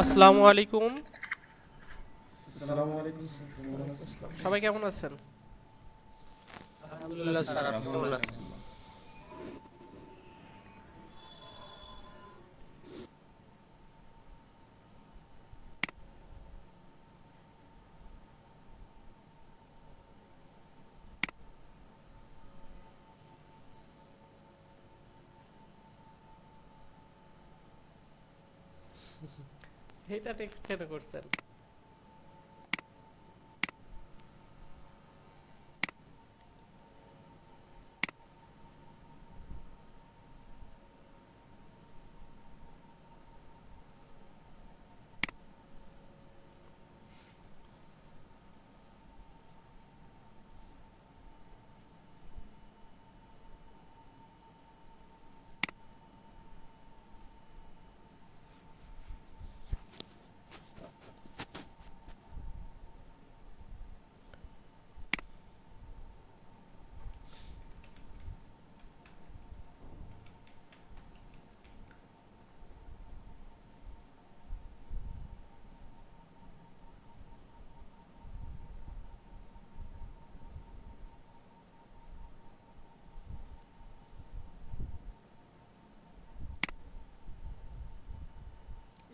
আসসালামু আলাইকুম। আসসালামু আলাইকুম স্যার, কেমন ওয়ালাইকুম আছেন? আসসালাম। সবাই কেমন আছেন? আলহামদুলিল্লাহ জি স্যার, স্যার, আপনি আপনি কেমন ভালো আছেন? আছেন? এটা ঠিক কেন করছেন?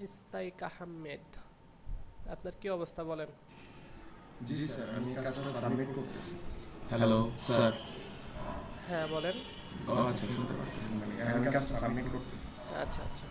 ইস্তাইক আহমেদ, আপনার কি অবস্থা বলেন? জি স্যার, আমি কাজটা সাবমিট করতেছি। Hello sir. হ্যাঁ বলেন। ও আচ্ছা, শুনতে পাচ্ছেন? মানে আমি কাজটা সাবমিট করতেছি। আচ্ছা আচ্ছা।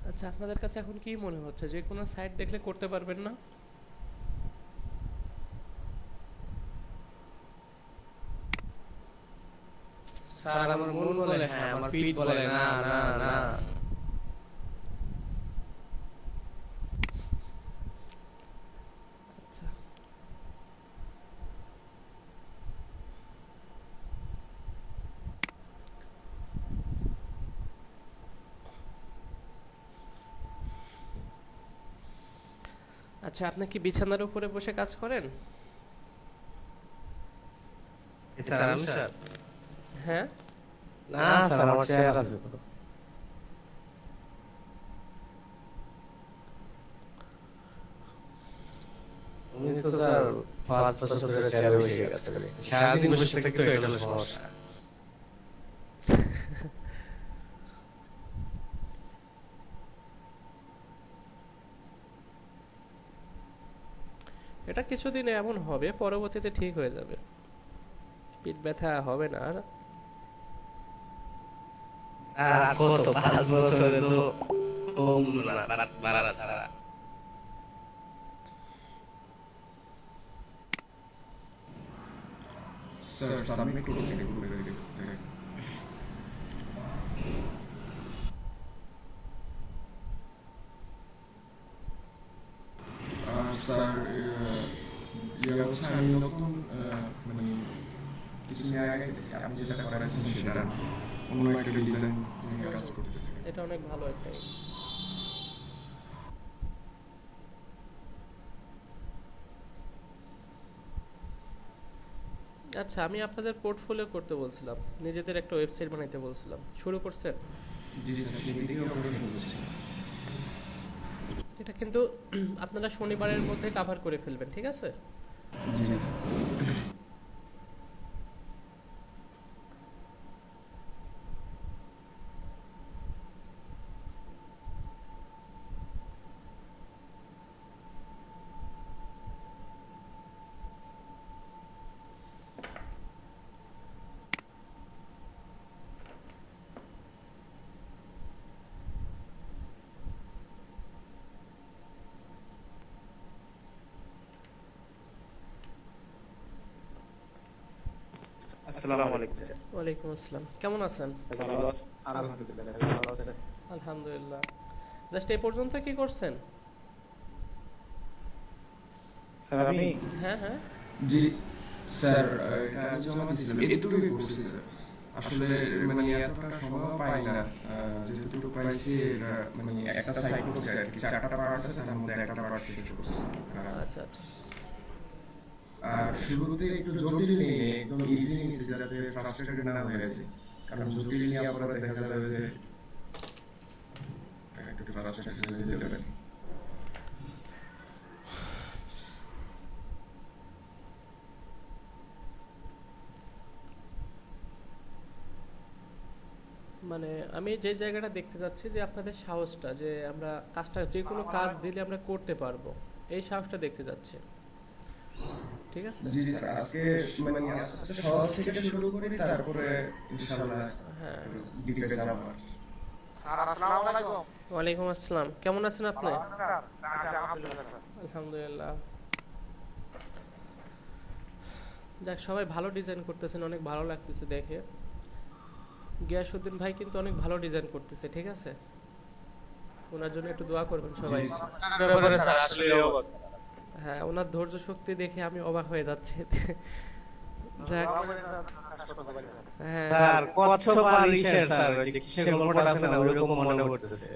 আচ্ছা, আপনাদের কাছে এখন কি মনে হচ্ছে, যে কোনো সাইট দেখলে করতে পারবেন না? স্যার, আমার মন বলে হ্যাঁ, আমার পিঠ বলে না না না। আচ্ছা আচ্ছা, আপনি কি বিছানার উপরে বসে কাজ করেন? স্যার, আমি স্যার, হ্যাঁ। না স্যার, আমার চেয়ার আছে তো। আমি তো স্যার 5 বছর ধরে চেয়ারে বসে কাজ করি, সারাদিন বসে থাকি তো, এটা হলো সমস্যা। এটা কিছুদিন এমন হবে, পরবর্তীতে ঠিক হয়ে যাবে, পিঠ ব্যথা হবে না আর। আর কত 5 বছরে তো কম না, বাড়া ছাড়া। স্যার, সাবমিট করতে দেখুন। স্যার, হচ্ছে আমি নতুন মানে কিছু নিয়ে আগাইতেছি। আপনি যেটা করাইছেন সেটা অন্য একটা ডিজাইন নিয়ে কাজ করতেছি। এটা অনেক ভালো একটা আচ্ছা, আমি আপনাদের পোর্টফোলিও করতে বলছিলাম, নিজেদের একটা ওয়েবসাইট বানাইতে বলছিলাম, শুরু করছেন? জি স্যার, সেদিকেও অগ্রসর হচ্ছে। এটা কিন্তু আপনারা শনিবারের মধ্যে কাভার করে ফেলবেন, ঠিক আছে? জি স্যার। আসসালামু আলাইকুম স্যার। ওয়ালাইকুম আসসালাম, কেমন আছেন? স্যার ভালো আছেন? আলহামদুলিল্লাহ স্যার ভালো আছেন। আলহামদুলিল্লাহ। জাস্ট এই পর্যন্ত কি করছেন? স্যার আমি হ্যাঁ হ্যাঁ। জি স্যার, এটা আমি জমা দিয়েছিলাম, এটুকুই করছি স্যার। আসলে মানে এতটা সময় পাই না, যেটুকু পাইছি এটা মানে একটা সাইড করছি আর কি, 4টা পার্ট আছে তার মধ্যে একটা পার্ট শেষ করছি। আচ্ছা আচ্ছা। আর শুরুতে একটু জটিল নিয়ে একদম ইজি নিয়েছি যাতে ফ্রাস্ট্রেটেড না হয়ে যায়, কারণ জটিল নিয়ে পরে দেখা যাবে যে একটু ফ্রাস্ট্রেটেড হয়ে যেতে পারে। মানে আমি যে জায়গাটা দেখতে যাচ্ছি যে আপনাদের সাহসটা, যে আমরা কাজটা যে কোনো কাজ দিলে আমরা করতে পারবো, এই সাহসটা দেখতে যাচ্ছি। ঠিক আছে। জি জি স্যার, আজকে মানে আস্তে আস্তে সহজ থেকে শুরু করি, তারপরে ইনশাআল্লাহ হ্যাঁ। ডিপে যাব। স্যার আসসালামু আলাইকুম। ওয়ালাইকুম আসসালাম, কেমন আছেন আপনি? ভালো আছেন স্যার? স্যার আলহামদুলিল্লাহ স্যার। আলহামদুলিল্লাহ। যাক, সবাই ভালো ডিজাইন করতেছেন, অনেক ভালো লাগতেছে দেখে। গিয়াসউদ্দিন ভাই কিন্তু অনেক ভালো ডিজাইন করতেছে, ঠিক আছে? ওনার জন্য একটু দোয়া করবেন সবাই। ব্যাপারে স্যার আসলে এই অবস্থা। হ্যাঁ, ওনার ধৈর্য শক্তি দেখে আমি অবাক হয়ে যাচ্ছি। যাক। দোয়া করেন স্যার, কাজ করতে পারি স্যার। হ্যাঁ স্যার কচ্ছপ আর ইসের স্যার ওই যে কিসের গল্পটা আছে না ওইরকম মনে পড়তেছে।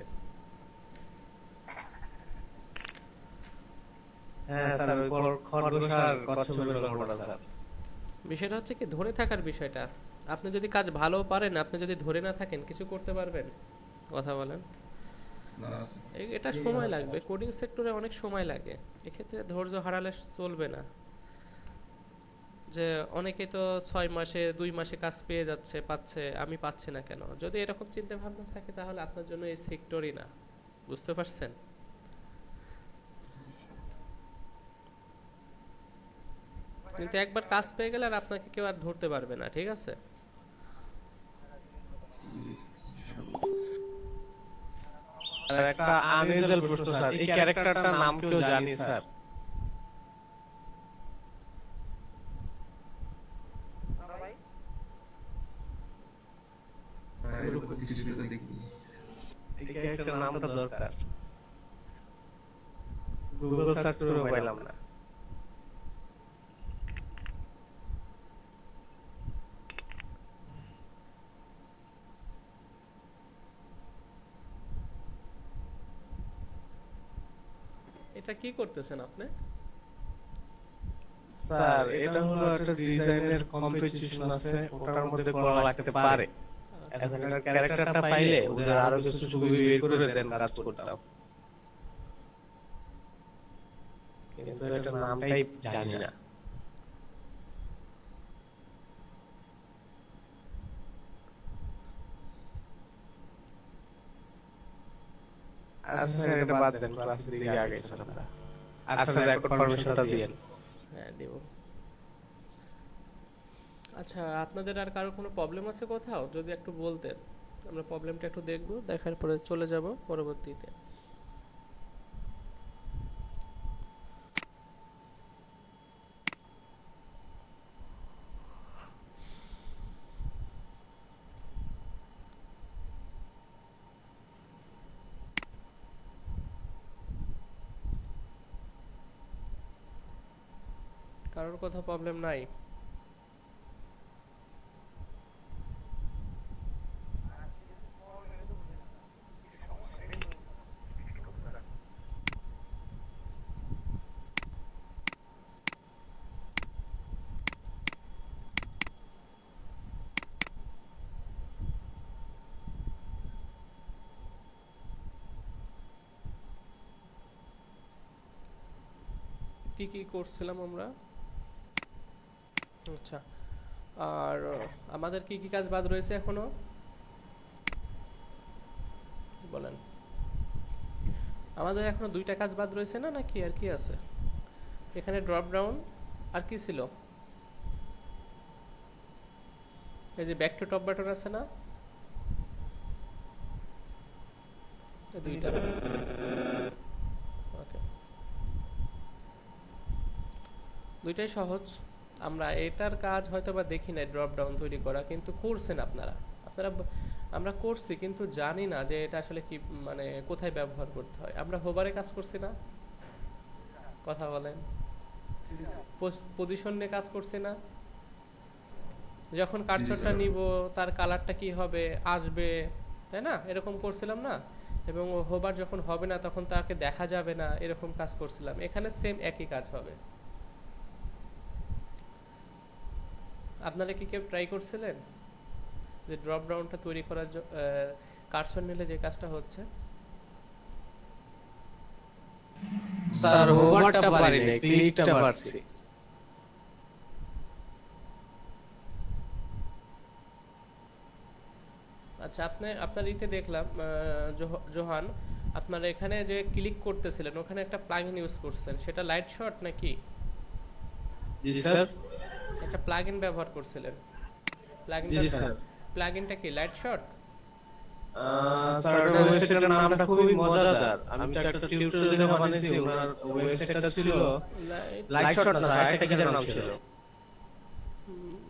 হ্যাঁ স্যার ওই খরগোশ আর কচ্ছপের গল্পটা স্যার। বিষয়টা হচ্ছে কি, ধরে থাকার বিষয়টা। আপনি যদি কাজ ভালো পারেন, আপনি যদি ধরে না থাকেন, কিছু করতে পারবেন? কথা বলেন। এটা সময় লাগবে, কোডিং সেক্টরে অনেক সময় লাগে। এক্ষেত্রে ধৈর্য হারালে চলবে না। যে অনেকে তো 6 মাসে 2 মাসে কাজ পেয়ে যাচ্ছে, পাচ্ছে, আমি পাচ্ছি না কেন? যদি এরকম চিন্তা ভাবনা থাকে তাহলে আপনার জন্য এই সেক্টরই না। বুঝতে পারছেন? কিন্তু একবার কাজ পেয়ে গেলে আর আপনাকে কেউ আর ধরতে পারবে না, ঠিক আছে? আর একটা আনইউজুয়াল প্রশ্ন স্যার, এই ক্যারেক্টারটার নাম কেউ জানি স্যার? কিছুটা দেখি। এই ক্যারেক্টারের নামটা দরকার, গুগল সার্চ করে পাইলাম না। এটা কি করতেছেন আপনি? স্যার এটা হলো একটা ডিজাইনের কম্পিটিশন আছে, ওটার মধ্যে করা লাগতে পারে। এখন এটার ক্যারেক্টারটা পাইলে ওদের আরো কিছু ছবি বের করে দেন, কাজ করতাম। কিন্তু এটার নামটাই জানি না। আচ্ছা স্যার এটা বাদ দেন, ক্লাসের দিকে আগে স্যার আমরা। আচ্ছা রেকর্ড পারমিশনটা দিয়েন। হ্যাঁ, দেব। আচ্ছা, আপনাদের আর কারো কোনো প্রবলেম আছে কোথাও? যদি একটু বলতেন, আমরা প্রবলেমটা একটু দেখব, দেখার পরে চলে যাব পরবর্তীতে। কারোর কোথাও প্রবলেম নাই? কি কি করছিলাম আমরা? আচ্ছা, আর আমাদের কি কি কাজ বাদ রয়েছে এখনো বলেন? আমাদের এখনো 2টা কাজ বাদ রয়েছে না, নাকি আর কি আছে এখানে? ড্রপ ডাউন আর কি ছিল? এই যে ব্যাক টু টপ বাটন আছে না, এই 2টা। ওকে, 2টাই সহজ। আমরা এটার কাজ হয়তো বা দেখি না, ড্রপ ডাউন তৈরি করা, কিন্তু করছেন আপনারা। আমরা করছি কিন্তু জানি না যে এটা আসলে কি, মানে কোথায় ব্যবহার করতে হয়। আমরা হোভারে কাজ করছি না, কথা বলেন, পজিশন নিয়ে কাজ করছি না, যখন কার্সরটা নিব তার কালারটা কি হবে আসবে, তাই না, এরকম করছিলাম না? এবং হোভার যখন হবে না তখন তাকে দেখা যাবে না, এরকম কাজ করছিলাম। এখানে সেম একই কাজ হবে। আপনারা কি কেউ ট্রাই করছিলেন যে ড্রপ ডাউনটা তৈরি করার কার্সর নিলে যে কাজটা হচ্ছে? স্যার হোভারটা পারি না, ক্লিকটা পারছি। আচ্ছা, আপনার ইতে দেখলাম জোহান, আপনারা এখানে যে ক্লিক করতেছিলেন ওখানে একটা প্লাগইন ইউজ করছেন, সেটা লাইট শট নাকি? জি স্যার। একটা প্লাগইন ব্যবহার করছিলেন, জি স্যার। প্লাগইনটা কি লাইট শট? স্যার ওয়েবসাইটের নামটা খুবই মজাদার। আমি তো একটা টিউটোরিয়াল দেখে বানিয়েছি, ওনার ওয়েবসাইটটা ছিল লাইট শট না স্যার, একটা কি যেন নাম ছিল।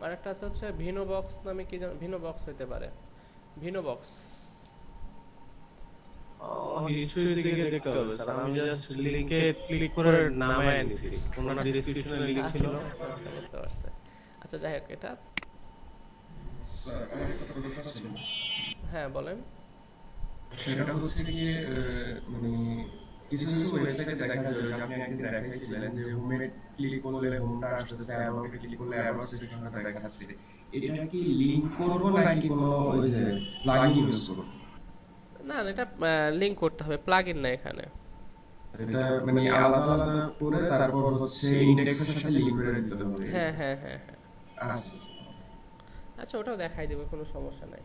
আরেকটা আছে হচ্ছে ভিনো বক্স নামে, কি যেন ভিনো বক্স হইতে পারে, ভিনো বক্স। হিস্ট্রি থেকে দেখতে হবে স্যার, আমি জাস্ট লিংকে ক্লিক করে নামায় আনিছি, ওনার ডেসক্রিপশনে লিংক ছিল। আচ্ছা, বুঝতে পারছি। আচ্ছা যাই হোক, এটা স্যার আমার একটা প্রশ্ন ছিল। হ্যাঁ বলেন। সেটা হচ্ছে কি মানে কিছু কিছু ওয়েবসাইটে দেখা যায় যে আপনি একদিন দেখাইছিলেন যে হোমে ক্লিক করলে হোমটা আসতেছে, অ্যাবাউটে ক্লিক করলে অ্যাবাউট সেকশনটা দেখাচ্ছে। এটা কি লিংক করব নাকি কোনো ওই যে প্লাগইন ইউজ করব? না এটা লিংক করতে হবে, প্লাগইন না এখানে। এটা মানে আলাদা আলাদা করে তারপর হচ্ছে ইন্ডেক্সের সাথে লিংক করে দিতে হবে। হ্যাঁ হ্যাঁ হ্যাঁ হ্যাঁ। আচ্ছা আচ্ছা, ওটাও দেখাই দেবে, কোনো সমস্যা নাই।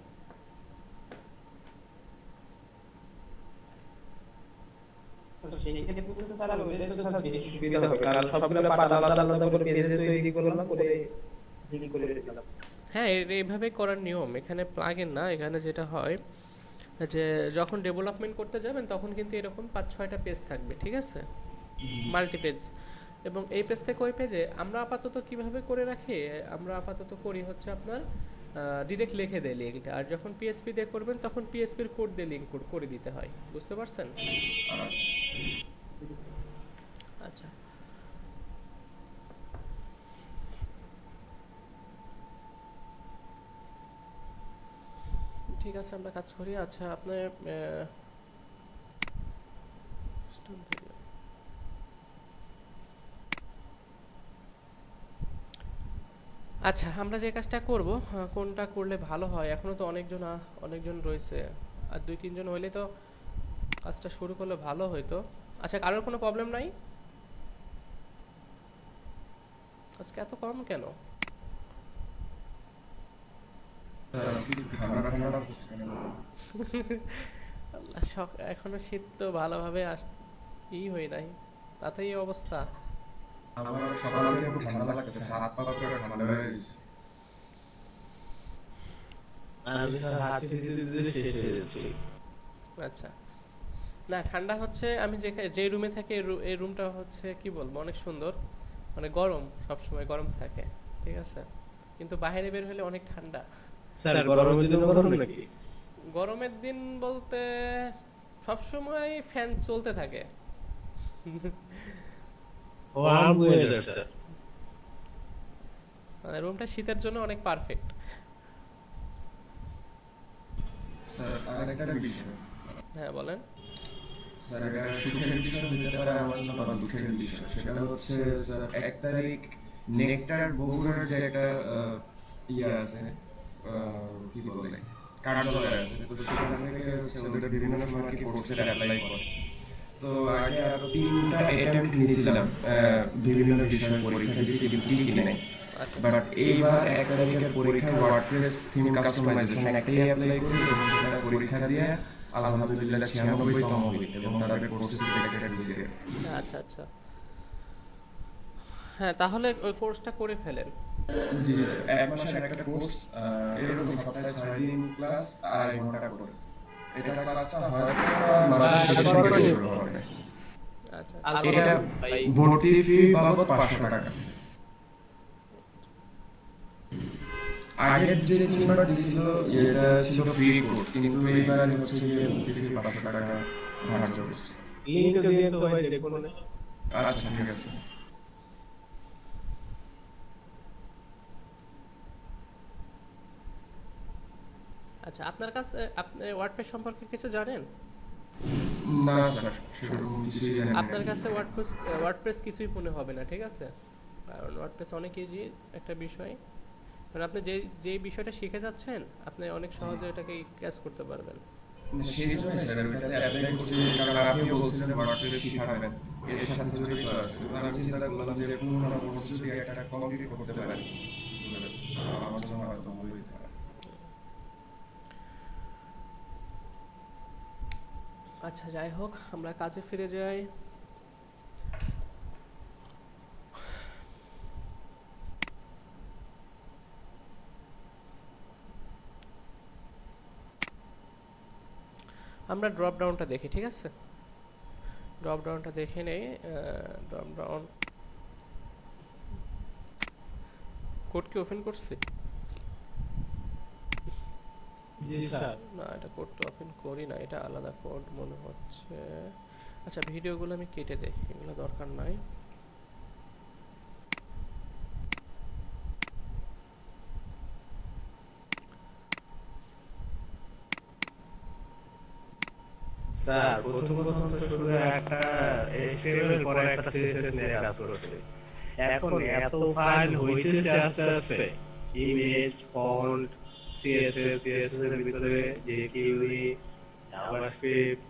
সেই ক্ষেত্রে তো স্যার ওইটা তো স্যার বেশি সুবিধা হবে, কারণ সবগুলো পার্ট আলাদা আলাদা করে পেজ তৈরি করলাম না, করে লিংক করে দিলাম। হ্যাঁ, এইভাবেই করার নিয়ম। এখানে প্লাগইন না, এখানে যেটা হয় যে যখন ডেভেলপমেন্ট করতে যাবেন তখন কিন্তু এরকম 5-6টা পেজ থাকবে, ঠিক আছে, মাল্টি পেজ। এবং এই পেজ থেকে ওই পেজে আমরা আপাতত কিভাবে করে রাখি, আমরা আপাতত করি হচ্ছে আপনার ডিরেক্ট লিখে দেয় লিঙ্কটা, আর যখন পিএসপি দিয়ে করবেন তখন পিএসপির কোড দিয়ে লিঙ্ক করে দিতে হয়, বুঝতে পারছেন? আচ্ছা, ঠিক আছে, আমরা কাজ করি। আচ্ছা, আপনার আচ্ছা, আমরা যে কাজটা করব, কোনটা করলে ভালো হয়, এখনো তো অনেকজন রয়েছে, আর 2-3 জন হইলে তো কাজটা শুরু করলে ভালো হইতো। আচ্ছা, কারোর কোনো প্রবলেম নাই? আজকে এত কম কেন? আল্লাহ, এখনো শীত তো ভালোভাবে হই নাই, তাতেই এই অবস্থা। আমার সকালে খুব ঠান্ডা লাগতেছে, হাত পা পুরো ঠান্ডা হয়ে গেছে। আমি স্যার হাঁচি দিতে দিতে শেষ হয়ে যাচ্ছি। আচ্ছা, না ঠান্ডা হচ্ছে, আমি যে রুমে থাকি এই রুমটা হচ্ছে কি বলবো, অনেক সুন্দর, মানে গরম, সবসময় গরম থাকে, ঠিক আছে, কিন্তু বাইরে বের হলে অনেক ঠান্ডা। স্যার গরমের দিন গরম নাকি? গরমের দিন বলতে সবসময় ফ্যান চলতে থাকে। Warm weather sir. মানে রুমটা শীতের জন্য অনেক পারফেক্ট। স্যার আরেকটা বিষয়। হ্যাঁ বলেন। স্যার এটা সুখের বিষয় হতে পারে আমার জন্য, বা দুঃখের বিষয়। সেটা হচ্ছে স্যার 1 তারিখ নেকটার বগুড়ার যে একটা ইয়ে আছে, কি বলে, কার্যালয় আছে, তো সেখান থেকে হচ্ছে ওদের বিভিন্ন সময় কি কোর্সের অ্যাপ্লাই করে। তো আগে আরো 3টা অ্যাটেম্প্ট নিয়েছিলাম, বিভিন্ন বিষয়ে পরীক্ষা দিয়েছি, কিন্তু ঠিকই নেই। বাট এইবার 1 তারিখের পরীক্ষায় ওয়ার্ডপ্রেস থিম কাস্টমাইজেশন একটাই অ্যাপ্লাই করি, এবং সেটা পরীক্ষা দিয়ে আলহামদুলিল্লাহ 96তম হই, এবং তাদের কোর্সে সিলেক্টেড হয়েছে। আচ্ছা আচ্ছা, হ্যাঁ তাহলে ওই কোর্সটা করে ফেলেন। জি স্যার, 1 মাসের একটা কোর্স, এরকম সপ্তাহে 6 দিন ক্লাস, 2.5 ঘন্টা করে। এটা ক্লাসটা হয় মাসে থেকে শুরু হবে। আচ্ছা, এটা ভর্তি ফি বাবদ 500 টাকা। আগের যে 3বার দিছিল এটা ছিল ফ্রি কোর্স, কিন্তু এইবার হচ্ছে গিয়ে কিছু 500 টাকা ধার্য করছে। লিংকটা দিয়ে তো ভাই দেখুন না। আচ্ছা ঠিক আছে। আচ্ছা, আপনার কাছে আপনি ওয়ার্ডপ্রেস সম্পর্কে কিছু জানেন? না স্যার, সেরকম কিছুই জানি না। আপনার কাছে ওয়ার্ডপ্রেস কিছুই মনে হবে না, ঠিক আছে? কারণ ওয়ার্ডপ্রেস অনেক ইজি একটা বিষয়। কারণ আপনি যেই বিষয়টা শিখে যাচ্ছেন, আপনি অনেক সহজে এটাকে ক্যাচ করতে পারবেন। সেই জন্যই স্যার ওইটাতে অ্যাপ্লাই করছি, কারণ আপনিও বলছিলেন ওয়ার্ডপ্রেস শিখাবেন, এর সাথে জড়িত আছে। তো আমি চিন্তা করলাম যে কোনো না কোনো যদি একটা কমপ্লিট করতে পারি আমার জন্য হয়তো ভালোই হয়। আচ্ছা, যাই হোক, আমরা কাজে ফিরে যাই। আমরা ড্রপ ডাউনটা দেখি, ঠিক আছে? ড্রপ ডাউনটা দেখে নেই। ড্রপ ডাউন কোড কি ওপেন করছি? জি স্যার। না, এটা কোড তো ওপেন করি না, এটা আলাদা কোড মনে হচ্ছে। আচ্ছা, ভিডিওগুলো আমি কেটে দেই, এগুলো দরকার নাই। স্যার প্রথম তো শুধু একটা HTML পরে একটা CSS নিয়ে কাজ করছে। এখন এত ফাইল হইতেছে আস্তে আস্তে, ইমেজ, ফন্ট, CSS এর ভিতরে jQuery, JavaScript।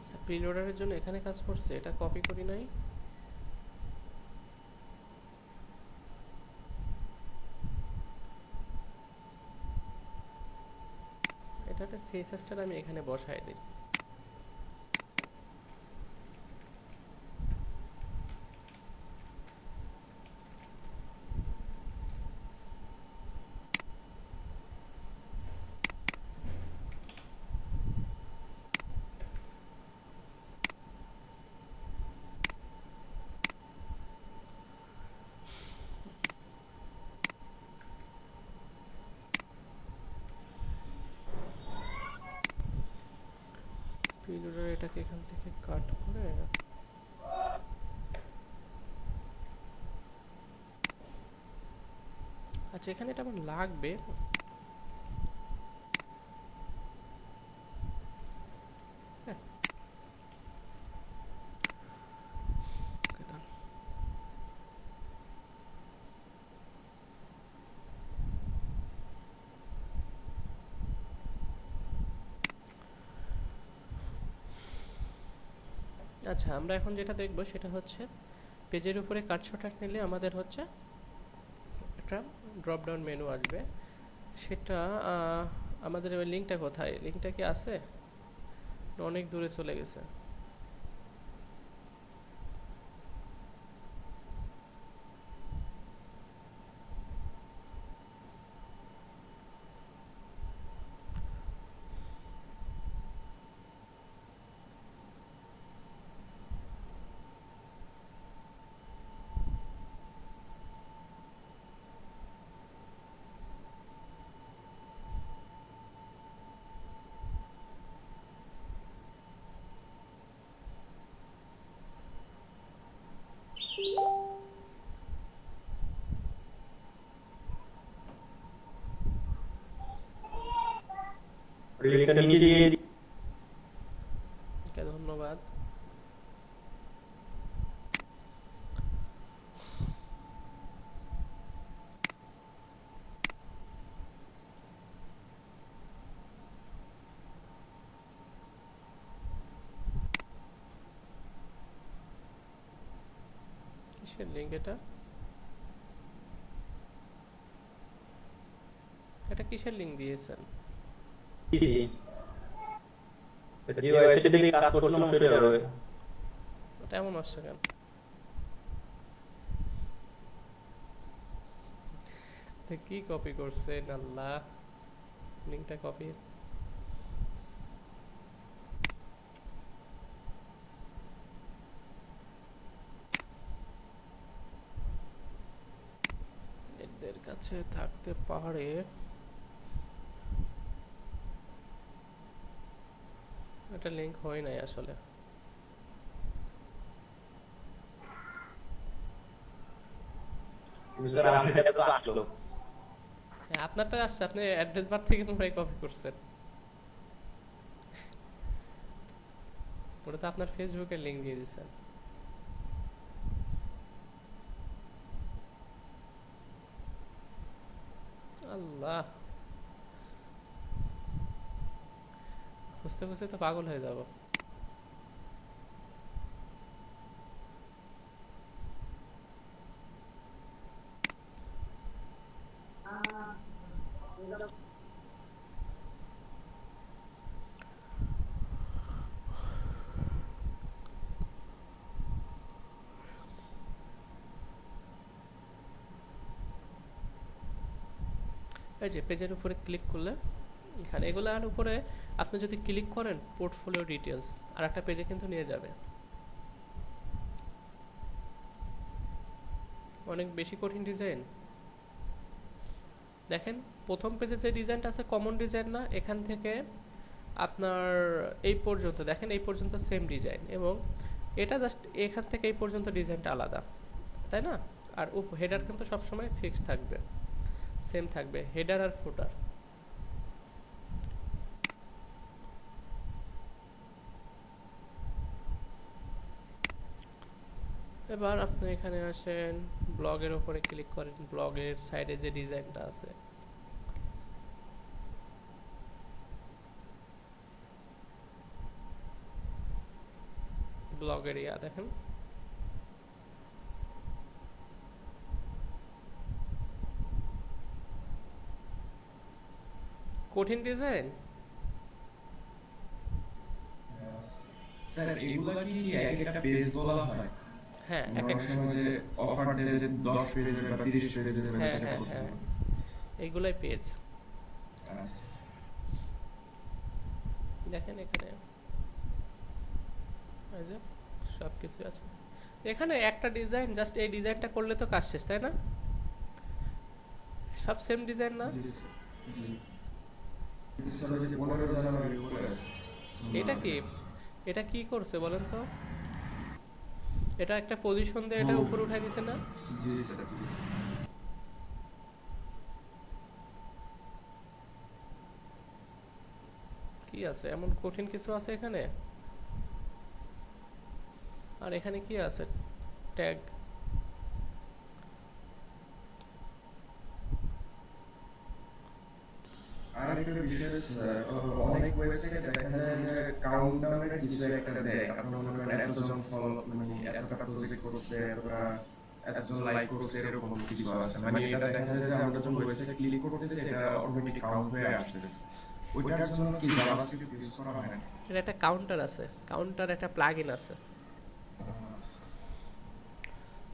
আচ্ছা, প্রিলোডারের জন্য এখানে কাজ করছে, এটা কপি করি নাই। এটা একটা CSS-টা আমি এখানে বসাই দিই। প্রিলোডার এটাকে এখান থেকে কাট করে আচ্ছা, এখানে এটা আমার লাগবে। হ্যাঁ, okay, done. আচ্ছা, আমরা এখন যেটা দেখব সেটা হচ্ছে পেজের উপরে কাট শর্টকাট নিলে আমাদের হচ্ছে একটা ড্রপ ডাউন মেনু আসবে। সেটা আমাদের ওই লিঙ্কটা কোথায়? লিঙ্কটা কি আছে? অনেক দূরে চলে গেছে। লিঙ্কটা নিচে দিয়ে ওকে, ধন্যবাদ। কিসের লিঙ্ক এটা? এটা কিসের লিঙ্ক দিয়েছেন? দিয়েছি। যে ওয়েবসাইটে দিয়ে কাজ করছিলাম সেটা হবে। ওটা এমন আসছে কেন? তো কি কপি করছেন আল্লাহ? লিঙ্কটা কপি। এদের কাছে থাকতে পারে। এটা লিংক হয় নাই আসলে। স্যার আমাদের তো আসলো। হ্যাঁ, আপনারটা আসছে, আপনি অ্যাড্রেস বার থেকে মনে হয় কপি করছেন। ওটা তো আপনার ফেসবুকের লিংক দিয়ে দিচ্ছেন। আল্লাহ, খুঁজতে খুঁজতে তো পাগল হয়ে যাব। এই যে পেজের উপরে ক্লিক করলে এখানে এগুলার উপরে আপনি যদি ক্লিক করেন পোর্টফোলিও ডিটেলস আর একটা পেজে কিন্তু নিয়ে যাবে। অনেক বেশি কঠিন ডিজাইন। দেখেন প্রথম পেজে যে ডিজাইনটা আছে কমন ডিজাইন না, এখান থেকে আপনার এই পর্যন্ত দেখেন, এই পর্যন্ত সেম ডিজাইন, এবং এটা জাস্ট এখান থেকে এই পর্যন্ত ডিজাইনটা আলাদা, তাই না? আর হেডার কিন্তু সবসময় ফিক্সড থাকবে, সেম থাকবে হেডার আর ফুটার। এবার আপনি এখানে আসেন, ব্লগের উপরে ক্লিক করেন, ব্লগের সাইডে যে ডিজাইনটা আছে ব্লগের দেখেন, কঠিন ডিজাইন। স্যার এগুলা কি এক একটা পেজ বলা হয়? হ্যাঁ, এক অনেক সময় যে অফার দেয় যে 10 পেজের বা 30 পেজের হ্যাঁ ওয়েবসাইট হ্যাঁ করতে হ্যাঁ, হবে। এইগুলাই পেজ। আচ্ছা। দেখেন এখানে এই যে সব কিছু আছে। এখানে একটা ডিজাইন, জাস্ট এই ডিজাইনটা করলে তো কাজ শেষ, তাই না? সব সেম ডিজাইন না? জি স্যার, জি। কিন্তু স্যার ওই যে 15 জানুয়ারি করে আছে। এটা কি, এটা কি করছে বলেন তো? এটা একটা পজিশন দিয়ে এটা উপরে উঠাই দিছে না? জি স্যার, জি। কি আছে এমন কঠিন কিছু আছে এখানে? আর এখানে কি আছে? ট্যাগ। আরেকটা বিষয় স্যার, অনেক ওয়েবসাইটে দেখা যায় যে কাউন্টডাউনের কিছু একটা দেয়। আপনার মনে করেন এতজন ফলো, মানে এতটা প্রজেক্ট করছে, এতজন লাইক করছে, এরকম কিছু আছে। মানে এটা দেখা যায় যে আমরা যখন ওয়েবসাইট ক্লিক করতেছি এটা অটোমেটিক কাউন্ট হয়ে আসতেছে। ওইটার জন্য কি জাভাস্ক্রিপ্ট ইউজ করা হয় না? এটা একটা কাউন্টার আছে, কাউন্টার একটা প্লাগইন আছে।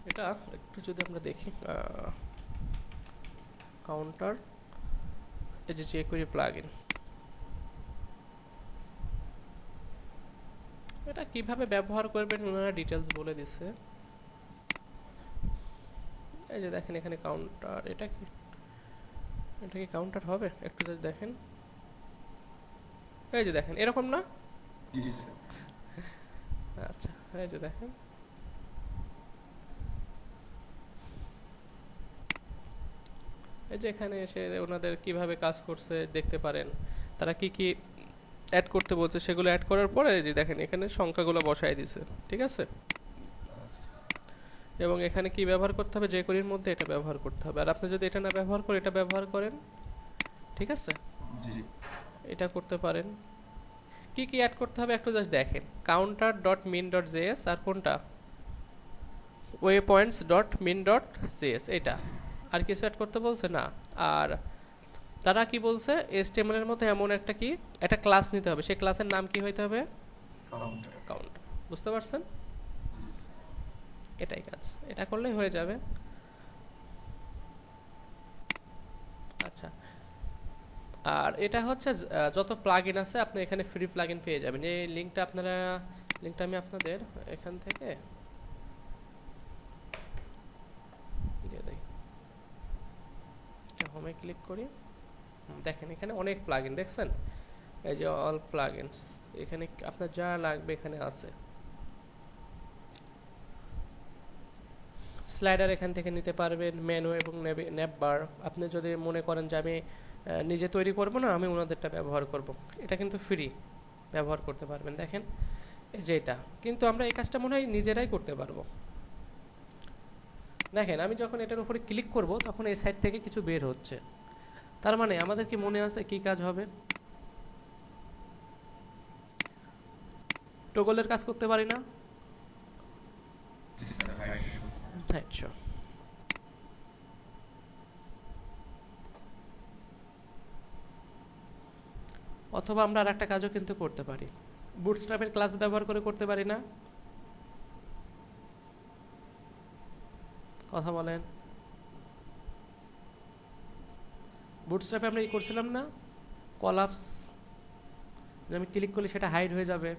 এটা একটু যদি আমরা দেখি, কাউন্টার, এই যে jQuery প্লাগইন, এটা কিভাবে ব্যবহার করবেন ওনারা ডিটেলস বলে দিচ্ছে। এই যে দেখেন এখানে কাউন্টার, এটা কি কাউন্টার হবে? একটু জাস্ট দেখেন, এই যে দেখেন এরকম না? জি স্যার। আচ্ছা, এই যে দেখেন এই যে এখানে এসে ওনাদের কিভাবে কাজ করছে দেখতে পারেন, তারা কি কি অ্যাড করতে বলছে সেগুলো অ্যাড করার পরে যে দেখেন এখানে সংখ্যাগুলো বসায় দিছে, ঠিক আছে? এবং এখানে কি ব্যবহার করতে হবে, jQueryর মধ্যে এটা ব্যবহার করতে হবে। আর আপনি যদি এটা না ব্যবহার করে এটা ব্যবহার করেন, ঠিক আছে, জি। এটা করতে পারেন। কি কি অ্যাড করতে হবে একটু জাস্ট দেখেন, counter.min.js আর কোনটা waypoints.min.js, এটা। আর কিছু অ্যাড করতে বলছে না। আর তারা কি বলছে HTML এর মধ্যে এমন একটা ক্লাস নিতে হবে, সেই ক্লাসের নাম কি হইতে হবে? কাউন্টার। বুঝতে পারছেন? এটাই কাজ, এটা করলেই হয়ে যাবে। আচ্ছা, আর এটা হচ্ছে যত প্লাগইন আছে আপনি এখানে ফ্রি প্লাগইন পেয়ে যাবেন। এই লিংকটা আমি আপনাদের এখান থেকে দিয়ে দেই। এটা হোমে ক্লিক করি, দেখেন এখানে অনেক প্লাগইন দেখছেন, এই যে অল প্লাগইনস, এখানে আপনার যা লাগবে এখানে আছে। স্লাইডার এখান থেকে নিতে পারবেন, মেনু এবং ন্যাপ বার। আপনি যদি মনে করেন যে আমি নিজে তৈরি করব না, আমি ওনাদেরটা ব্যবহার করব, এটা কিন্তু ফ্রি, ব্যবহার করতে পারবেন। দেখেন এই যে এটা, কিন্তু আমরা এই কাজটা মনে হয় নিজেরাই করতে পারবো। দেখেন আমি যখন এটার উপরে ক্লিক করব তখন এই সাইড থেকে কিছু বের হচ্ছে, তার মানে আমাদের কি মনে আছে কি কাজ হবে? টগলের কাজ করতে পারি না? আচ্ছা, অথবা আমরা আরেকটা কাজও কিন্তু করতে পারি, বুটস্ট্র্যাপের ক্লাস ব্যবহার করে করতে পারি না? কথা বলেন। বুটস্ট্র্যাপে আমরা কি করছিলাম না, কলাপস, আমি ক্লিক করলে সেটা হাইড হয়ে যাবে,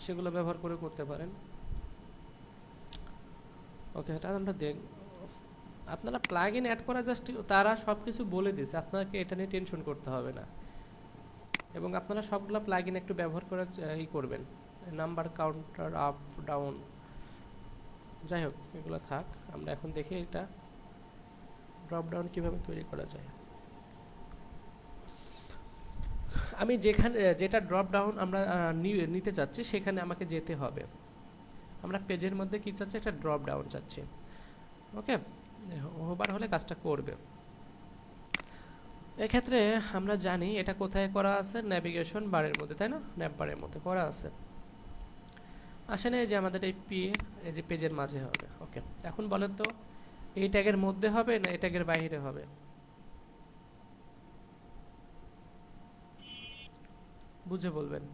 সেগুলো ব্যবহার করে করতে পারেন। ওকে, এটা আমরা আপনারা প্লাগইন অ্যাড করা জাস্ট তারা সব কিছু বলে দিয়েছে, আপনাকে এটা নিয়ে টেনশন করতে হবে না। এবং আপনারা সবগুলো প্লাগইন একটু ব্যবহার করার করবেন, নাম্বার কাউন্টার আপ ডাউন, যাই হোক এগুলো থাক। আমরা এখন দেখি এটা ড্রপ ডাউন কীভাবে তৈরি করা যায়। আমি যেটা ড্রপ ডাউন আমরা নিতে চাচ্ছি সেখানে আমাকে যেতে হবে। আমরা পেজের মধ্যে কি চাচ্ছি, একটা ড্রপ ডাউন চাচ্ছি। ওকে, ওভার হলে কাজটা করবে। এক্ষেত্রে আমরা জানি এটা কোথায় করা আছে, নেভিগেশন বারের মধ্যে, তাই না? ন্যাপ বারের মধ্যে করা আছে। আসেন এই যে আমাদের এই যে পেজের মাঝে হবে। ওকে, এখন বলেন তো এই ট্যাগের মধ্যে হবে না এই ট্যাগের বাইরে হবে? বুঝে বলবেন।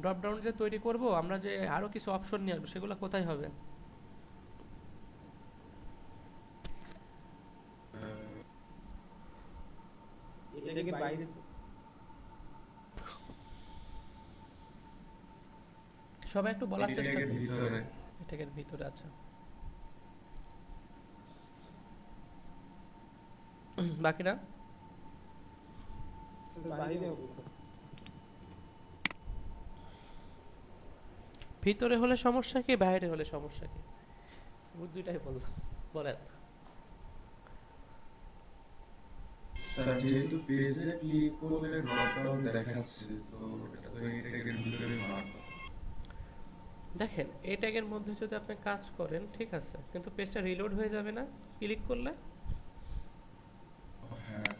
ড্রপ ডাউন যে তৈরি করব আমরা, যে আরো কিছু অপশন নিয়ে আসবো, সেগুলো কোথায় হবে? এটাকে বাইরে সবাই একটু বলার চেষ্টা করুন। এটাকের ভিতরে। আচ্ছা, বাকিটা বাইরে ভিতরে হলে সমস্যা কি, বাইরে হলে সমস্যা কি? দুইটাই বললাম, বলেন। স্যার যেহেতু পেজে ক্লিক করলে ড্রপ ডাউন দেখাচ্ছে, তো এটা তো এই ট্যাগের ভিতরে হওয়ার কথা। দেখেন এই ট্যাগের মধ্যে যদি আপনি কাজ করেন ঠিক আছে, কিন্তু পেজটা রিলোড হয়ে যাবে না ক্লিক করলে? হ্যাঁ,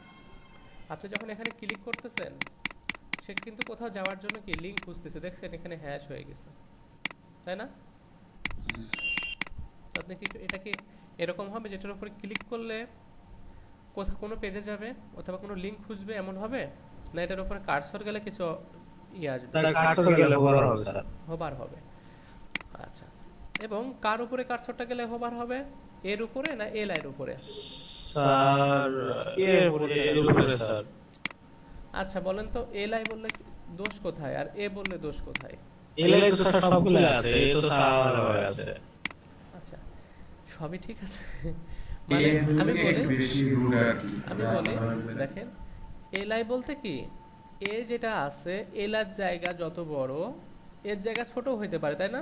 আপনি যখন এখানে ক্লিক করতেছেন সে কিন্তু কোথাও যাওয়ার জন্য কি লিংক খুঁজতেছে, দেখছেন এখানে হ্যাশ হয়ে গেছে, তাই না? আপনি কি এটা কি এরকম হবে যেটার উপরে ক্লিক করলে কোথাও কোনো পেজে যাবে অথবা কোনো লিংক খুঁজবে, এমন হবে না? এটার উপরে কার্সর গেলে কিছু আসবে, হোভার হবে। আচ্ছা, এবং কার উপরে কার্সরটা গেলে হোভার হবে? এর উপরে না এ লাইন উপরে? স্যার এর উপরে স্যার। আচ্ছা বলেন তো এ লাই বললে দোষ কোথায় আর এ বললে দোষ কোথায়? এল তো স্যার সবগুলো আছে, এই তো স্যার আলাদা আছে। আচ্ছা, সবই ঠিক আছে, মানে আমি বলি দেখেন এলাই বলতে কি, এ যেটা আছে এলার জায়গা যত বড় এর জায়গা ছোট হইতে পারে, তাই না?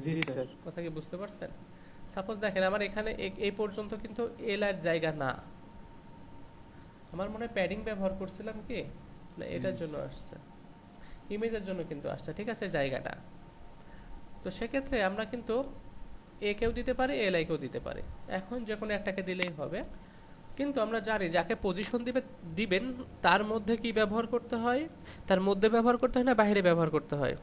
জি স্যার। কথা কি বুঝতে পারছেন? সাপোজ দেখেন আমার এখানে এই পর্যন্ত কিন্তু এলার জায়গা না, আমার মনে হয় প্যাডিং ব্যবহার করছিলাম কি না, এটার জন্য আসছে, ইমেজের জন্য কিন্তু আসছে, ঠিক আছে জায়গাটা। তো সেক্ষেত্রে আমরা কিন্তু এ কেও দিতে পারি এল আই কেও দিতে পারি, এখন যে কোনো একটাকে দিলেই হবে। কিন্তু আমরা জানি যাকে পজিশন দিবেন তার মধ্যে কি ব্যবহার করতে হয়, তার মধ্যে ব্যবহার করতে হয় না বাইরে ব্যবহার করতে হয়?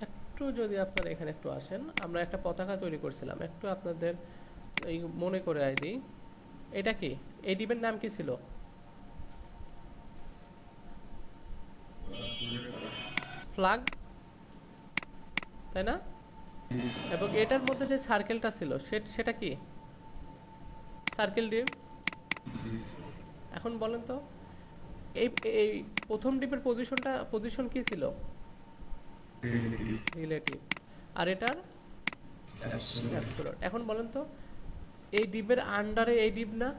একটু একটু যদি আপনারা এখানে একটু আসেন, আমরা একটা পতাকা তৈরি করছিলাম, একটু আপনাদের এই মনে করে দিই। এটা কি, এই ডিবের নাম কি ছিল? ফ্ল্যাগ, তাই না? এবং এটার মধ্যে যে সার্কেলটা ছিল সেটা কি? Circle deep. এখন বলেন তো, এই এই প্রথম ডিপের পজিশন কি ছিল? রিলেটিভ। আর এটার অ্যাবসোলিউট। এখন বলেন তো, এই ডিপের আন্ডারে এই ডিপ না?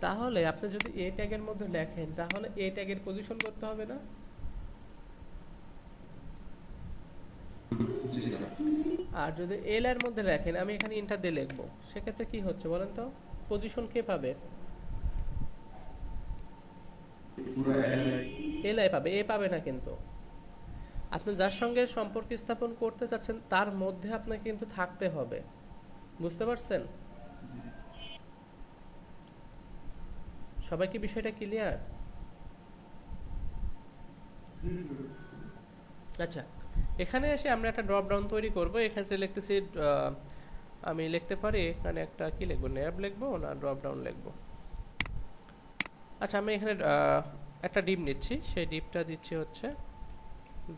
তাহলে আপনি যদি এ ট্যাগের মধ্যে লেখেন, তাহলে এ ট্যাগের পজিশন করতে হবে না? আর যদি এল এর মধ্যে লেখেন, আমি এখানে ইন্টার দিয়ে লিখবো, সেক্ষেত্রে কি হচ্ছে বলেন তো? পজিশন কে পাবে? এল আই পাবে, এ পাবে না। কিন্তু আপনি যার সঙ্গে সম্পর্ক স্থাপন করতে চাচ্ছেন তার মধ্যে আপনাকে কিন্তু থাকতে হবে, বুঝতে পারছেন? সবাই কি বিষয়টা ক্লিয়ার? আচ্ছা, এখানে এসে আমরা একটা ড্রপ ডাউন তৈরি করব। এখানে লিখতেছি, আমি লিখতে পারি এখানে একটা কি লিখবো, ন্যাব লিখবো না ড্রপ ডাউন লিখবো? আচ্ছা, আমি এখানে একটা ডিপ নিচ্ছি, সেই ডিপটা দিচ্ছি হচ্ছে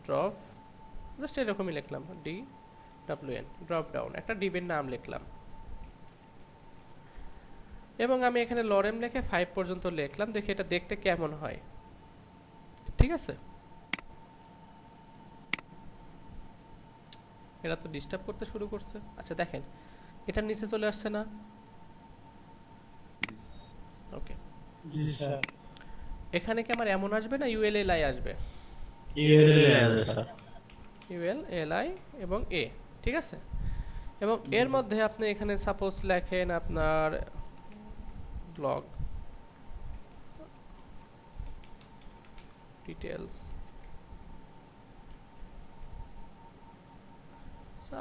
ড্রপ, জাস্ট এরকমই লিখলাম, D W N, drop down, একটা ডিপের নাম লিখলাম। এবং আমি এখানে লরেম লিখে 5 পর্যন্ত লিখলাম, দেখি এটা দেখতে কেমন হয়। ঠিক আছে, এরা তো ডিস্টার্ব করতে শুরু করছে। আচ্ছা দেখেন, এটার নিচে চলে আসছে না? ওকে, জি স্যার। এখানে কি আমার এমন আসবে না ইউএলএলআই আসবে? ইউএলএলআই এবং এ, ঠিক আছে। এবং এর মধ্যে আপনি এখানে সাপোজ লেখেন আপনার ব্লগ ডিটেলস,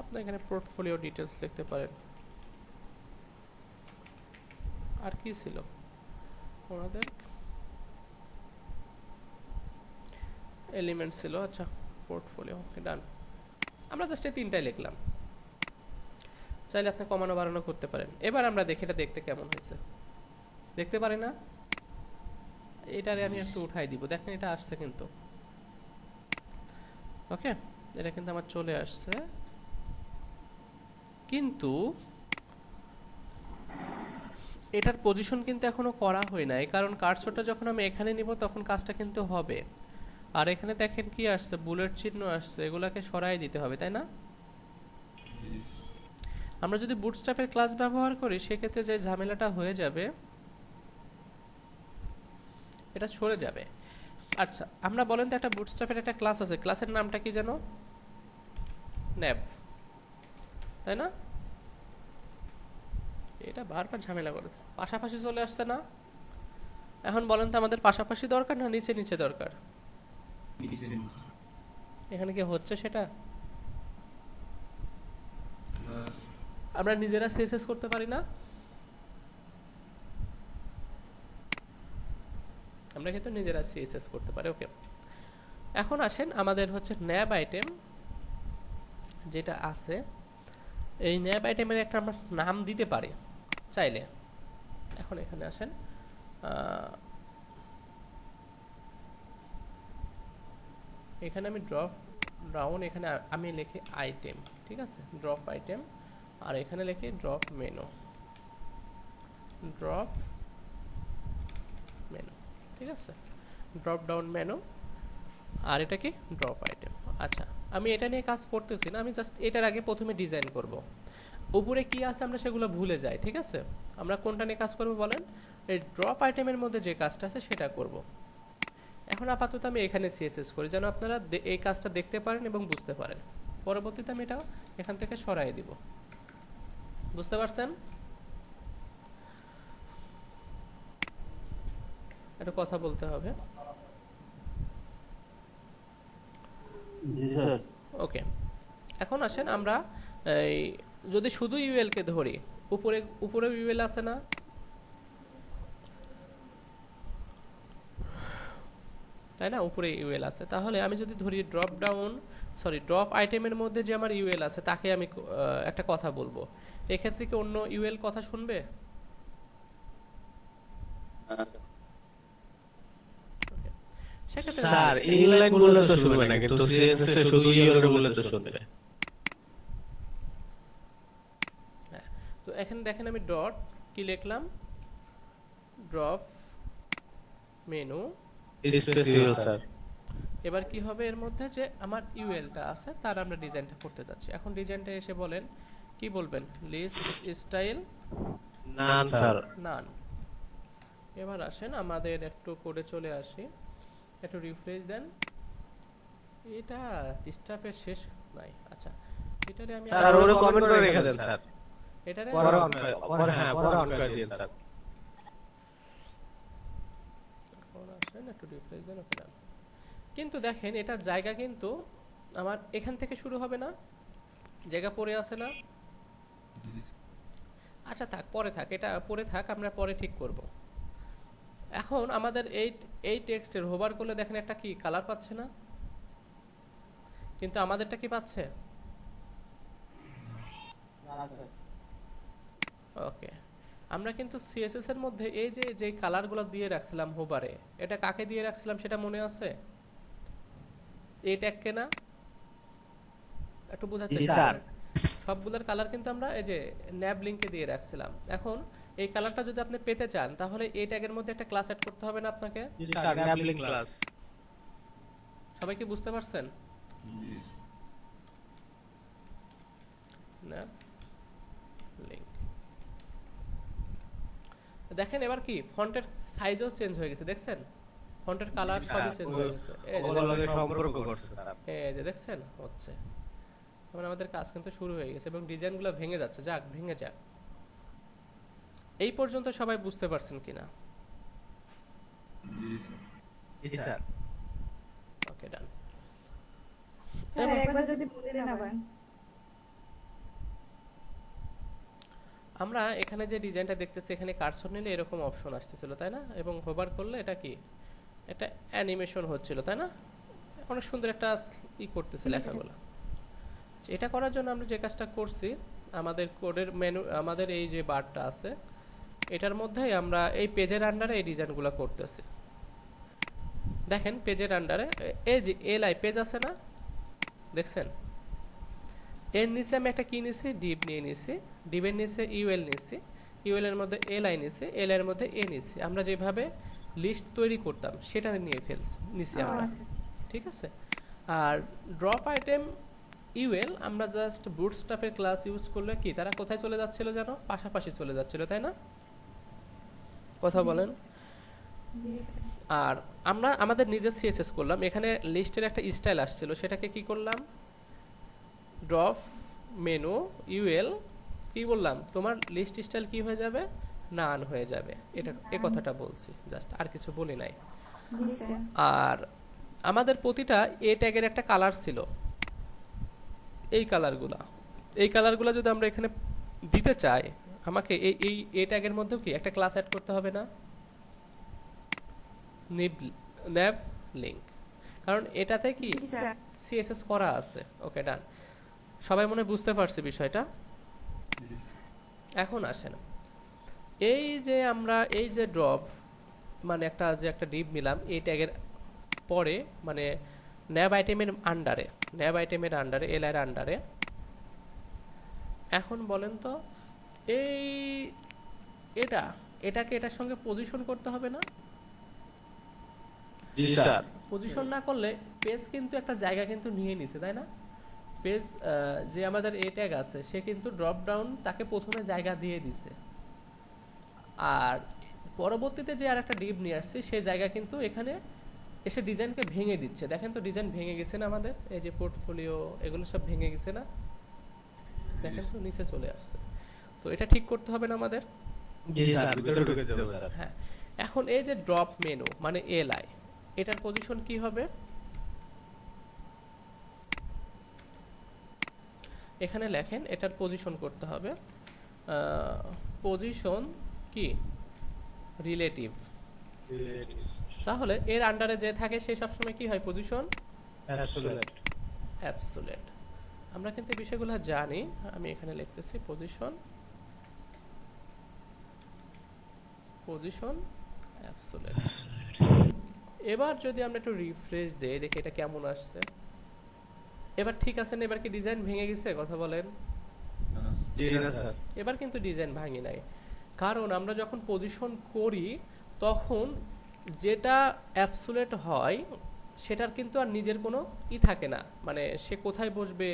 আপনি এখানে পোর্টফোলিও ডিটেলস লিখতে পারেন। আর কি ছিল ওনাদের? এলিমেন্ট ছিল, আচ্ছা পোর্টফোলিও, ওকে ডান। আমরা জাস্ট এই তিনটাই লিখলাম, চাইলে আপনি কমানো বাড়ানো করতে পারেন। এবার আমরা দেখি এটা দেখতে কেমন হয়েছে, দেখতে পারি না? এটারে আমি একটু উঠাই দিব, দেখেন এটা আসছে কিন্তু। ওকে, এটা কিন্তু আমার চলে আসছে, কিন্তু এটার পজিশন কিন্তু এখনো করা হয় নাই, কারণ কার্সরটা যখন আমি এখানে নিব তখন কাজটা কিন্তু হবে। আর এখানে দেখেন কি আসছে, বুলেট চিহ্ন আসছে, এগুলাকে সরাই দিতে হবে, তাই না? আমরা যদি বুটস্ট্র্যাপের ক্লাস ব্যবহার করি সেক্ষেত্রে যে ঝামেলাটা হয়ে যাবে, এটা সরে যাবে। আচ্ছা, আমরা বলেন তো একটা বুটস্ট্র্যাপের একটা ক্লাস আছে, ক্লাসের নামটা কি যেন? ন্যাব, তাই না? এটা বারবার ঝামেলা করে, পাশাপাশি চলে আসছে না? এখন বলেন তো আমাদের পাশাপাশি দরকার না নিচে নিচে দরকার? এখানে কি হচ্ছে সেটা? আমরা নিজেরা সিএসএস করতে পারি না? আমরা কিন্তু নিজেরা সিএসএস করতে পারি। ওকে, এখন আসেন আমাদের হচ্ছে ন্যাব আইটেম যেটা আছে, এই ন্যাব আইটেমের একটা আমরা নাম দিতে পারি চাইলে। এখন এখানে আসেন, এখানে আমি ড্রপ ডাউন, এখানে আমি লিখি আইটেম, ঠিক আছে, ড্রপ আইটেম। আর এখানে লিখি ড্রপ মেনু, ড্রপ মেনু, ঠিক আছে, ড্রপ ডাউন মেনু। আর এটা কি ড্রপ আইটেম। আচ্ছা, আমি এটা নিয়ে কাজ করতেছি না, আমি জাস্ট এটার আগে প্রথমে ডিজাইন করব। উপরে কি আছে আমরা সেগুলো ভুলে যাই, ঠিক আছে। আমরা কোনটা নিয়ে কাজ করব বলেন? এই ড্রপ আইটেমের মধ্যে যে কাজটা আছে সেটা করব। এখন আপাতত আমি এখানে সিএসএস করি যেন আপনারা এই কাজটা দেখতে পারেন এবং বুঝতে পারেন। পরবর্তীতে আমি এটা এখান থেকে সরাই দিব, বুঝতে পারছেন? একটা কথা বলতে হবে। জি স্যার। ওকে, এখন আসেন আমরা এই যদি শুধু ইউএল কে ধরি, উপরে উপরে ইউএল আছে না? তাই না, উপরে ইউএল আছে। তাহলে আমি যদি ধরি ড্রপ আইটেমের মধ্যে যে আমার ইউএল আছে তাকে আমি একটা কথা বলবো, এক্ষেত্রে কি অন্য ইউএল কথা শুনবে? Okay. সেক্ষেত্রে স্যার ইনলাইন বললে তো শুনবে না, কিন্তু সিএসএস এ শুধু ইউএল বললে তো শুনবে। তো এখানে দেখেন আমি ডট কি লিখলাম, drop menu space UL sir. এবার কি হবে এর মধ্যে যে আমার ইউএলটা আছে তার আমরা ডিজাইনটা করতে যাচ্ছি। এখন ডিজাইনটা এসে বলেন কি বলবেন, লিস্ট স্টাইল নান স্যার। নান। এবার আসেন আমাদের একটু কোডে চলে আসি, একটু রিফ্রেশ দেন। এটা ডিস্টার্বের শেষ নাই। আচ্ছা এটারে আমি স্যার ওরে কমেন্ট করে রেখে দেন স্যার, এটারে পরে পরে অন করে দিন স্যার। এখন আসেন একটু রিফ্রেশ দেন, ওকে ডান। কিন্তু দেখেন এটা জায়গা কিন্তু আমার এখান থেকে শুরু হবে না, জায়গা পড়ে আছে না? আচ্ছা থাক, পরে থাক, এটা পরে থাক, আমরা পরে ঠিক করব। এখন আমাদের এই টেক্সটের হোভার করলে দেখেন একটা কি কালার পাচ্ছে না, কিন্তু আমাদেরটা কি পাচ্ছে? ওকে, আমরা কিন্তু সিএসএস এর মধ্যে এই যে কালারগুলো দিয়ে রাখছিলাম হোভারে, এটা কাকে দিয়ে রাখছিলাম সেটা মনে আছে? এই ট্যাগকে না? একটু বোঝার চেষ্টা করুন। সবগুলোর কালার কিন্তু আমরা এই যে ন্যাব লিংকে দিয়ে রাখছিলাম। এখন এই কালারটা যদি আপনি পেতে চান তাহলে এই ট্যাগের মধ্যে একটা ক্লাস অ্যাড করতে হবে না আপনাকে? Sir enabling class. সবাই কি বুঝতে পারছেন? Enabling. দেখেন এবার কি ফন্টের সাইজও চেঞ্জ হয়ে গেছে, দেখছেন? ফন্টের কালার সবই চেঞ্জ হয়ে গেছে। ওগুলোকে সম্পর্ক করছে স্যার। এই যে দেখছেন হচ্ছে, মানে আমাদের কাজ কিন্তু শুরু হয়ে গেছে এবং ডিজাইনগুলো ভেঙে যাচ্ছে। যাক, ভেঙে যাক। এই পর্যন্ত সবাই বুঝতে পারছেন কিনা? জি স্যার। ওকে ডান। স্যার একবার যদি বলে দেন আবার। আমরা এখানে যে ডিজাইনটা দেখতেছি এখানে কার্সর নিলে এরকম অপশন আসতেছিল তাই না, এবং হোভার করলে এটা কি একটা অ্যানিমেশন হচ্ছিল তাই না, অনেক সুন্দর একটা করতেছে লেখাগুলো। এটা করার জন্য আমরা যে কাজটা করছি, আমাদের কোডের মেনু, আমাদের এই যে বারটা আছে এটার মধ্যেই আমরা এই পেজের আন্ডারে এই ডিজাইনগুলো করতেছি। দেখেন পেজের আন্ডারে এই যে এলআই পেজ আছে না, দেখছেন? এর নিচে আমি একটা কি নিছি, ডিভ নিয়ে নিছি, ডিভের নিচে ইউএল নিছি, ইউএল এর মধ্যে এলআই নিছি, এল এর মধ্যে এ নিছি। আমরা যেভাবে লিস্ট তৈরি করতাম সেটা নিয়ে নিছি আমরা, ঠিক আছে? আর ড্রপ আইটেম ইউএল আমরা জাস্ট বুটস্ট্র্যাপের ক্লাস ইউজ করলে কি তারা কোথায় চলে যাচ্ছিল জানো? পাশাপাশি চলে যাচ্ছিল তাই না? কথা বলেন। আর আমরা আমাদের নিজের সিএসএস করলাম, এখানে লিস্টের একটা স্টাইল আসছিল, সেটাকে কি করলাম, ড্রপ মেনু ইউএল কি বললাম, তোমার লিস্ট স্টাইল কি হয়ে যাবে, নান হয়ে যাবে। এটা এই কথাটা বলছি, জাস্ট আর কিছু বলি নাই। আর আমাদের প্রতিটা এ ট্যাগের একটা কালার ছিল, এই কালারগুলা যদি আমরা এখানে দিতে চাই, আমাকে এই এ ট্যাগের মধ্যেও কি একটা ক্লাস অ্যাড করতে হবে না, ন্যাভ লিংক, কারণ এটাতে কি সিএসএস করা আছে। ওকে ডান, সবাই মনে বুঝতে পারছে বিষয়টা? এখন আসেন এই যে আমরা এই যে ড্রপ মানে একটা ডিভ নিলাম এই ট্যাগের পরে, মানে ন্যাব আইটেমের আন্ডারে এল এর আন্ডারে। এখন বলেন তো এটাকে এটার সঙ্গে পজিশন করতে হবে না? জি স্যার। পজিশন না করলে পেজ কিন্তু একটা জায়গা কিন্তু নিয়ে নিছে তাই না? পেজ যে আমাদের এ ট্যাগ আছে সে কিন্তু ড্রপ ডাউন তাকে প্রথমে জায়গা দিয়ে দিছে, আর পরবর্তীতে যে আর একটা ডিভ নিয়ে আসছে সেই জায়গা কিন্তু এখানে এসে ডিজাইনকে ভেঙে দিচ্ছে। দেখেন তো ডিজাইন ভেঙে গেছে না আমাদের, এই যে পোর্টফোলিও এগুলো সব ভেঙে গেছে না, দেখেন তো নিচে চলে আসছে। তো এটা ঠিক করতে হবে না আমাদের? জি স্যার, ভিতরে ঢুকে যাবে স্যার। হ্যাঁ, এখন এই যে ড্রপ মেনু মানে এলআই, এটার পজিশন কি হবে? এখানে লেখেন এটার পজিশন করতে হবে, পজিশন কি রিলেটিভ, তাহলে এর আন্ডারে যে থাকে সে সবসময় কি হয়? Position absolute. অ্যাবসোলিউট। আমরা কিন্তু এই বিষয়গুলো জানি, আমি এখানে লিখতেছি পজিশন অ্যাবসোলিউট। এবার যদি আমরা একটু রিফ্রেশ দেই, দেখি এটা কেমন আসছে। এবার ঠিক আছে না? এবার কি ডিজাইন ভেঙে গেছে? কথা বলেন। জি না স্যার। এবার কিন্তু ডিজাইন ভাঙি নাই, কারণ আমরা যখন পজিশন করি তখন যেটা অ্যাবসোলিউট হয় সেটার কিন্তু আর নিজের কোনো থাকে না, মানে সে কোথায় বসবে,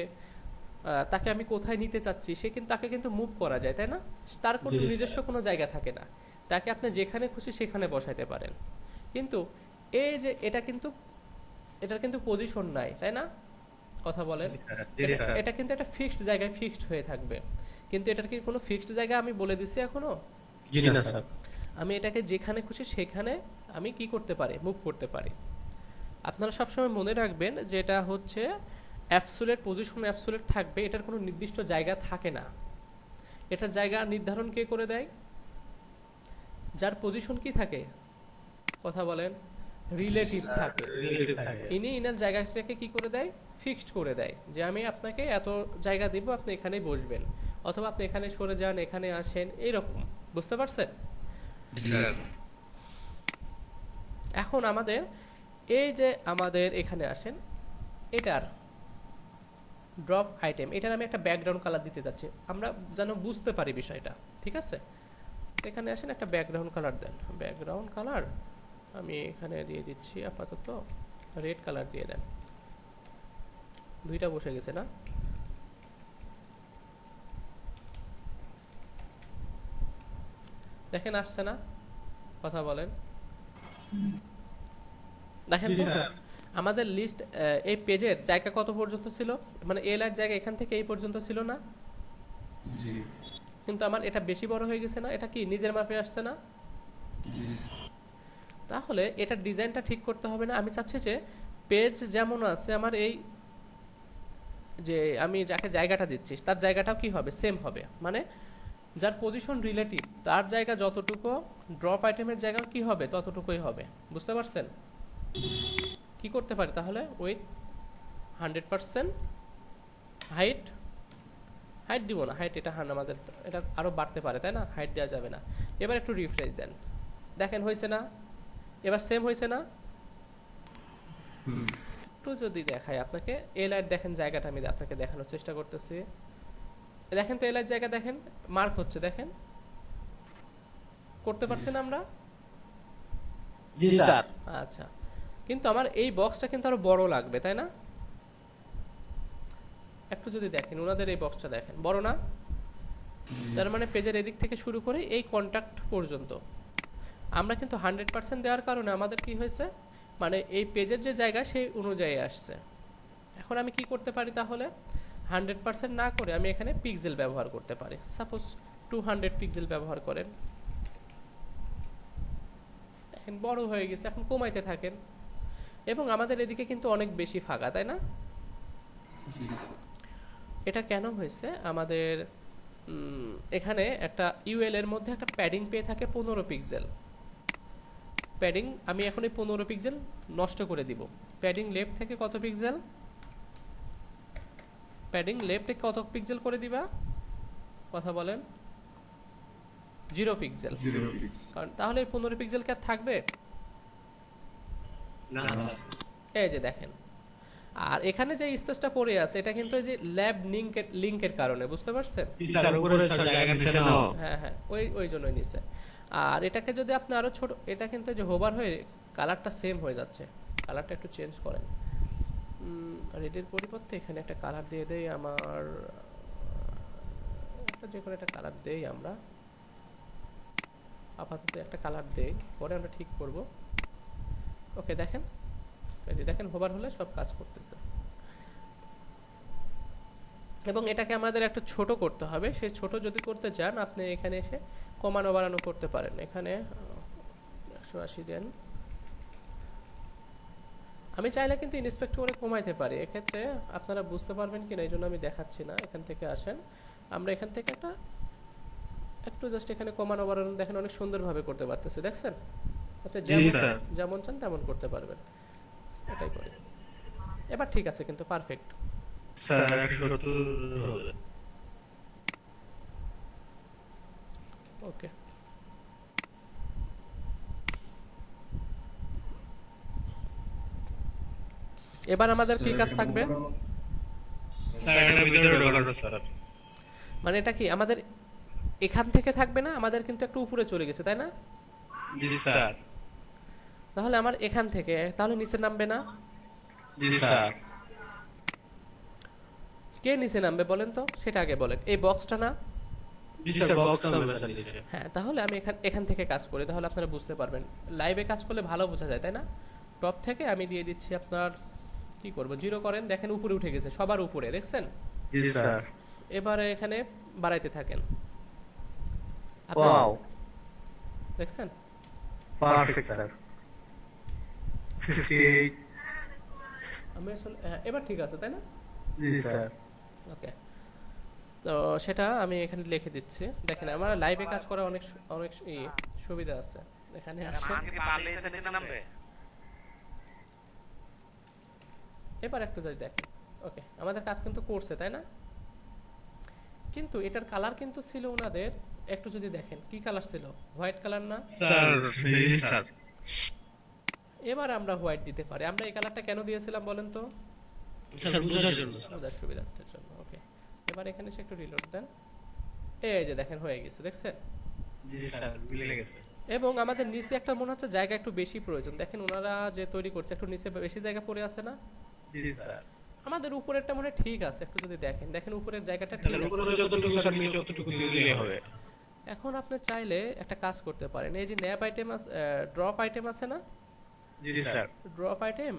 তাকে আমি কোথায় নিতে চাচ্ছি, সে কিন্তু তাকে কিন্তু মুভ করা যায়, তাই না? তার কোনো নিজস্ব কোনো জায়গা থাকে না, তাকে আপনি যেখানে খুশি সেখানে বসাইতে পারেন। কিন্তু এই যে এটার কিন্তু পজিশন নাই, তাই না? কথা বলেন। এটা কিন্তু একটা ফিক্সড জায়গায় ফিক্সড হয়ে থাকবে, কিন্তু এটার কি কোনো ফিক্সড জায়গা আমি বলে দিছি এখনো? জি না স্যার। আমি এটাকে যেখানে খুশি সেখানে আমি কি করতে পারি? মুভ করতে পারি। আপনারা সবসময় মনে রাখবেন যে এটা হচ্ছে অ্যাবসোলিউট পজিশন, অ্যাবসোলিউট থাকবে, এটার কোনো নির্দিষ্ট জায়গা থাকে না। এটার জায়গা নির্ধারণ কে করে দেয়? যার পজিশন কি থাকে? কথা বলেন। রিলেটিভ থাকে। ইনি ইনার জায়গাটাকে কি করে দেয়? ফিক্সড করে দেয়, যে আমি আপনাকে এত জায়গা দিব, আপনি এখানেই বসবেন, অথবা আপনি এখানে সরে যান, এখানে আসেন, এইরকম। বুঝতে পারছেন? এখন আমাদের এই যে আমাদের এখানে আসেন, এটার ড্রপ আইটেম, এটার আমি একটা ব্যাকগ্রাউন্ড কালার দিতে যাচ্ছি, আমরা যেন বুঝতে পারি বিষয়টা, ঠিক আছে? এখানে আসেন, একটা ব্যাকগ্রাউন্ড কালার দেন। ব্যাকগ্রাউন্ড কালার আমি এখানে দিয়ে দিচ্ছি আপাতত রেড কালার দিয়ে দেন। দুইটা বসে গেছে না? দেখেন আসছে না? কথা বলেন। দেখেন তো, আমাদের লিস্ট এই পেজের জায়গা কত পর্যন্ত ছিল? মানে এল এর জায়গা এখান থেকে এই পর্যন্ত ছিল না? জি কিন্তু আমার এটা বেশি বড় হয়ে গেছে না? এটা কি নিজের মাপে আসছে না? জি তাহলে এটার ডিজাইনটা ঠিক করতে হবে না? আমি চাচ্ছি যে পেজ যেমন আছে আমার, এই যে আমি যাকে জায়গাটা দিচ্ছি তার জায়গাটাও কি হবে? সেম হবে। মানে যার পজিশন রিলেটিভ তার জায়গা যতটুকু, ড্রপ আইটেমের জায়গা কি হবে? ততটুকুই হবে। বুঝতে পারছেন? কি করতে পারি তাহলে? উইথ 100% হাইট দিব না, হাইট এটা আমাদের এটা আরও বাড়তে পারে, তাই না? হাইট দেওয়া যাবে না। এবার একটু রিফ্রেশ দেন, দেখেন হয়েছে না? এবার সেম হয়েছে না? একটু যদি দেখাই আপনাকে, এল আইট দেখেন জায়গাটা আমি আপনাকে দেখানোর চেষ্টা করতেছি। দেখেন তো এল আইট জায়গা দেখেন, মার্ক হচ্ছে, দেখেন করতে পারছেন আমরা? জি স্যার। আচ্ছা, কিন্তু আমার এই বক্সটা কিন্তু আরো বড় লাগবে, তাই না? একটু যদি দেখেন ওনাদের এই বক্সটা দেখেন, বড় না? তার মানে পেজের এদিক থেকে শুরু করে এই কন্টাক্ট পর্যন্ত আমরা কিন্তু 100% দেওয়ার কারণে আমাদের কি হয়েছে? মানে এই পেজের যে জায়গা সেই অনুযায়ী আসছে। এখন আমি কি করতে পারি তাহলে? 100% না করে আমি এখানে পিক্সেল ব্যবহার করতে পারি। সাপোজ 200 পিক্সেল ব্যবহার করেন, দেখেন বড় হয়ে গেছে। এখন কমাইতে থাকেন, এবং আমাদের এদিকে কিন্তু অনেক বেশি ফাঁকা, তাই না? এটা কেন হয়েছে? আমাদের এখানে একটা ইউএল এর মধ্যে একটা প্যাডিং পেয়ে থাকে 15 পিক্সেল। প্যাডিং আমি এখন এই 15 পিক্সেল নষ্ট করে দিব। প্যাডিং লেফট থেকে কত পিক্সেল? প্যাডিং লেফট থেকে কত পিক্সেল করে দিবা? কথা বলেন। 0 পিক্সেল। কারণ তাহলে এই 15 পিক্সেল কি আর থাকবে? না। এই যে দেখেন, আর এখানে যে স্পেসটা পড়ে আছে এটা কিন্তু এই যে ল্যাব লিংকের কারণে, বুঝতে পারছেন? হ্যাঁ হ্যাঁ, ওই জন্যই নিছে। আর এটাকে যদি আপনি আরো ছোট, এটা কিন্তু যে হোভার হয়ে কালারটা সেম হয়ে যাচ্ছে। কালারটা একটু চেঞ্জ করেন। রেডের পরিবর্তে এখানে একটা কালার দিয়ে দেই। আমার যে কোনো একটা কালার দেই আমরা, আপাতত একটা কালার দেই, পরে আমরা ঠিক করব। ওকে, দেখেন এই যে দেখেন হোভার হলে সব কাজ করতেছে। এবং এটাকে আমাদের একটু ছোট করতে হবে। সেই ছোট যদি করতে চান আপনি এখানে এসে কমানো বাড়ানো করতে পারেন। এখানে 180 দেন। আমি চাইলে কিন্তু ইন্সপেক্ট করে কমাইতে পারি, এক্ষেত্রে আপনারা বুঝতে পারবেন কিনা এই জন্য আমি দেখাচ্ছি না। এখান থেকে আসেন, আমরা এখান থেকে একটু জাস্ট এখানে কমানো বাড়ানো দেখেন অনেক সুন্দরভাবে করতে পারতেছে, দেখছেন? আপনি জি, যেমন স্যার। যেমন চান তেমন করতে পারবেন। এটাই করি। এবার ঠিক আছে কিন্তু পারফেক্ট। স্যার 170 হবে। ওকে, এবার আমাদের কি কাজ থাকবে? স্যার এটার ভিতরে ঢোকানো স্যার। মানে এটা কি আমাদের এখান থেকে থাকবে না, আমাদের কিন্তু একটু উপরে চলে গেছে তাই না? জি স্যার। তাহলে আমার এখান থেকে তাহলে নিচে নামবে না? জি স্যার। কে নিচে নামবে বলেন তো, সেটা আগে বলেন। এই বক্সটা না? জি স্যার, বক্স নাম্বার স্যার নিচে। হ্যাঁ, তাহলে আমি এখান থেকে কাজ করি, তাহলে আপনারা বুঝতে পারবেন। লাইভে কাজ করলে ভালো বোঝা যায় তাই না? টপ থেকে আমি দিয়ে দিচ্ছি আপনার, কি করব, 0 করেন, দেখেন উপরে উঠে গেছে, সবার উপরে দেখছেন। জি স্যার। এবারে এখানে বাড়াইতে থাকেন। ওয়াও, দেখছেন? Perfect sir. 58। আমি আসলে এবার ঠিক আছে তাই না? জি স্যার। ওকে, তো সেটা আমি এখানে লিখে দিচ্ছি। দেখেন আমার লাইভে কাজ করা অনেক অনেক সুবিধা আছে। এখানে আসেন, এবার একটু যাই দেখেন। ওকে, আমাদের কাজ কিন্তু করছে তাই না? কিন্তু এটার কালার কিন্তু ছিল ওনাদের, একটু যদি দেখেন কি কালার ছিল, হোয়াইট কালার না? স্যার জি স্যার। এবার আমরা হোয়াইট দিতে পারি। আমরা এই কালারটা কেন দিয়েছিলাম বলেন তো? স্যার বোঝার জন্য। বোঝার সুবিধার্থের জন্য। ওকে, এবার এখানে এসে একটু রিলোড দেন। এই যে দেখেন হয়ে গেছে, দেখছেন? জি স্যার, মিলে গেছে। এবং আমাদের নিচে একটা মনে হচ্ছে জায়গা একটু বেশি প্রয়োজন। দেখেন ওনারা যে তৈরি করছে একটু নিচে বেশি জায়গা পড়ে আছে না? জি স্যার। আমাদের উপরেরটা মনে হয় ঠিক আছে, একটু যদি দেখেন, দেখেন উপরের জায়গাটা ঠিক তাহলে আছে। উপরে যতটুকু স্যার নিচে ততটুকু দিলেই হবে। এখন আপনি চাইলে একটা কাজ করতে পারেন। এই যে ন্যাপ আইটেম আছে, ড্রপ আইটেম আছে না? জি স্যার। ড্রপ আইটেম,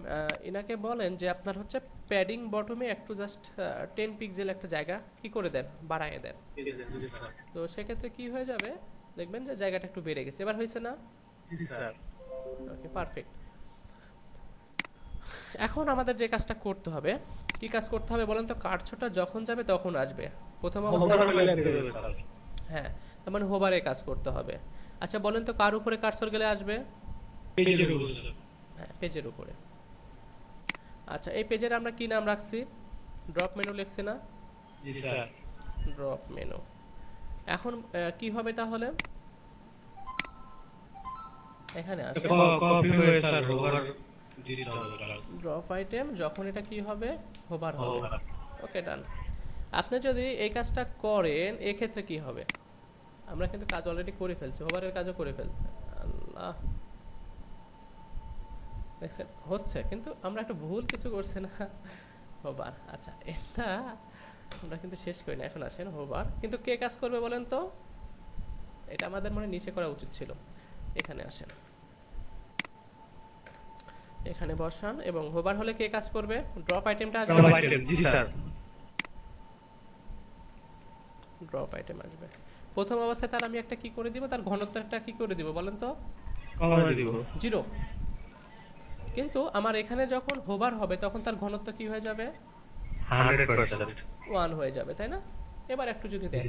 এনাকে বলেন যে আপনার হচ্ছে প্যাডিং বটমে একটু জাস্ট 10 পিক্সেল একটা জায়গা কি করে দেন, বাড়ায় দেন। জি স্যার। তো সেক্ষেত্রে কি হয়ে যাবে, দেখবেন যে জায়গাটা একটু বেড়ে গেছে। এবার হয়েছে না? জি স্যার। ওকে, পারফেক্ট। এখন আমাদের যে কাজটা করতে হবে, কি কাজ করতে হবে বলেন তো? কার্সরটা যখন যাবে তখন আসবে প্রথম অবস্থায়। হ্যাঁ, তার মানে হোভারে কাজ করতে হবে। আচ্ছা বলেন তো কার উপরে কার্সর গেলে আসবে? পেজের উপরে। হ্যাঁ, পেজের উপরে। আচ্ছা, এই পেজের আমরা কি নাম রাখছি? ড্রপ মেনু লিখছি না? জি স্যার। Drop menu. এখন কি হবে তাহলে? এখানে আসে কপি হয়ে স্যার ওভার দিতে হবে। ড্রপ আইটেম, যখন এটা কি হবে, হোভার হবে। ওকে, ডান। আপনি যদি এই কাজটা করেন এই ক্ষেত্রে কি হবে? আমরা কিন্তু কাজ অলরেডি করে ফেলছি, হোভারের কাজও করে ফেলছি। আল্লাহ, দেখছেন হচ্ছে, কিন্তু আমরা একটু ভুল কিছু করছি না? হোভার, আচ্ছা এটা আমরা কিন্তু শেষ করি না। এখন আসেন হোভার, কিন্তু কে কাজ করবে বলেন তো? এটা আমাদের মনে নিচে করা উচিত ছিল। এখানে আসেন, এখানে বসান, এবং হোভার হলে কে কাজ করবে? ড্রপ আইটেমটা আসবে। Drop item. জি স্যার। ড্রপ আইটেম আসবে প্রথম অবস্থায়। তার আমি একটা কি করে দিব, তার ঘনত্বটা কি করে দিব বলেন তো? কমাই দিব 0। কিন্তু আমার এখানে যখন হোভার হবে তখন তার ঘনত্ব কি হয়ে যাবে? 100%। 1 হয়ে যাবে তাই না? এবার একটু যদি দেন,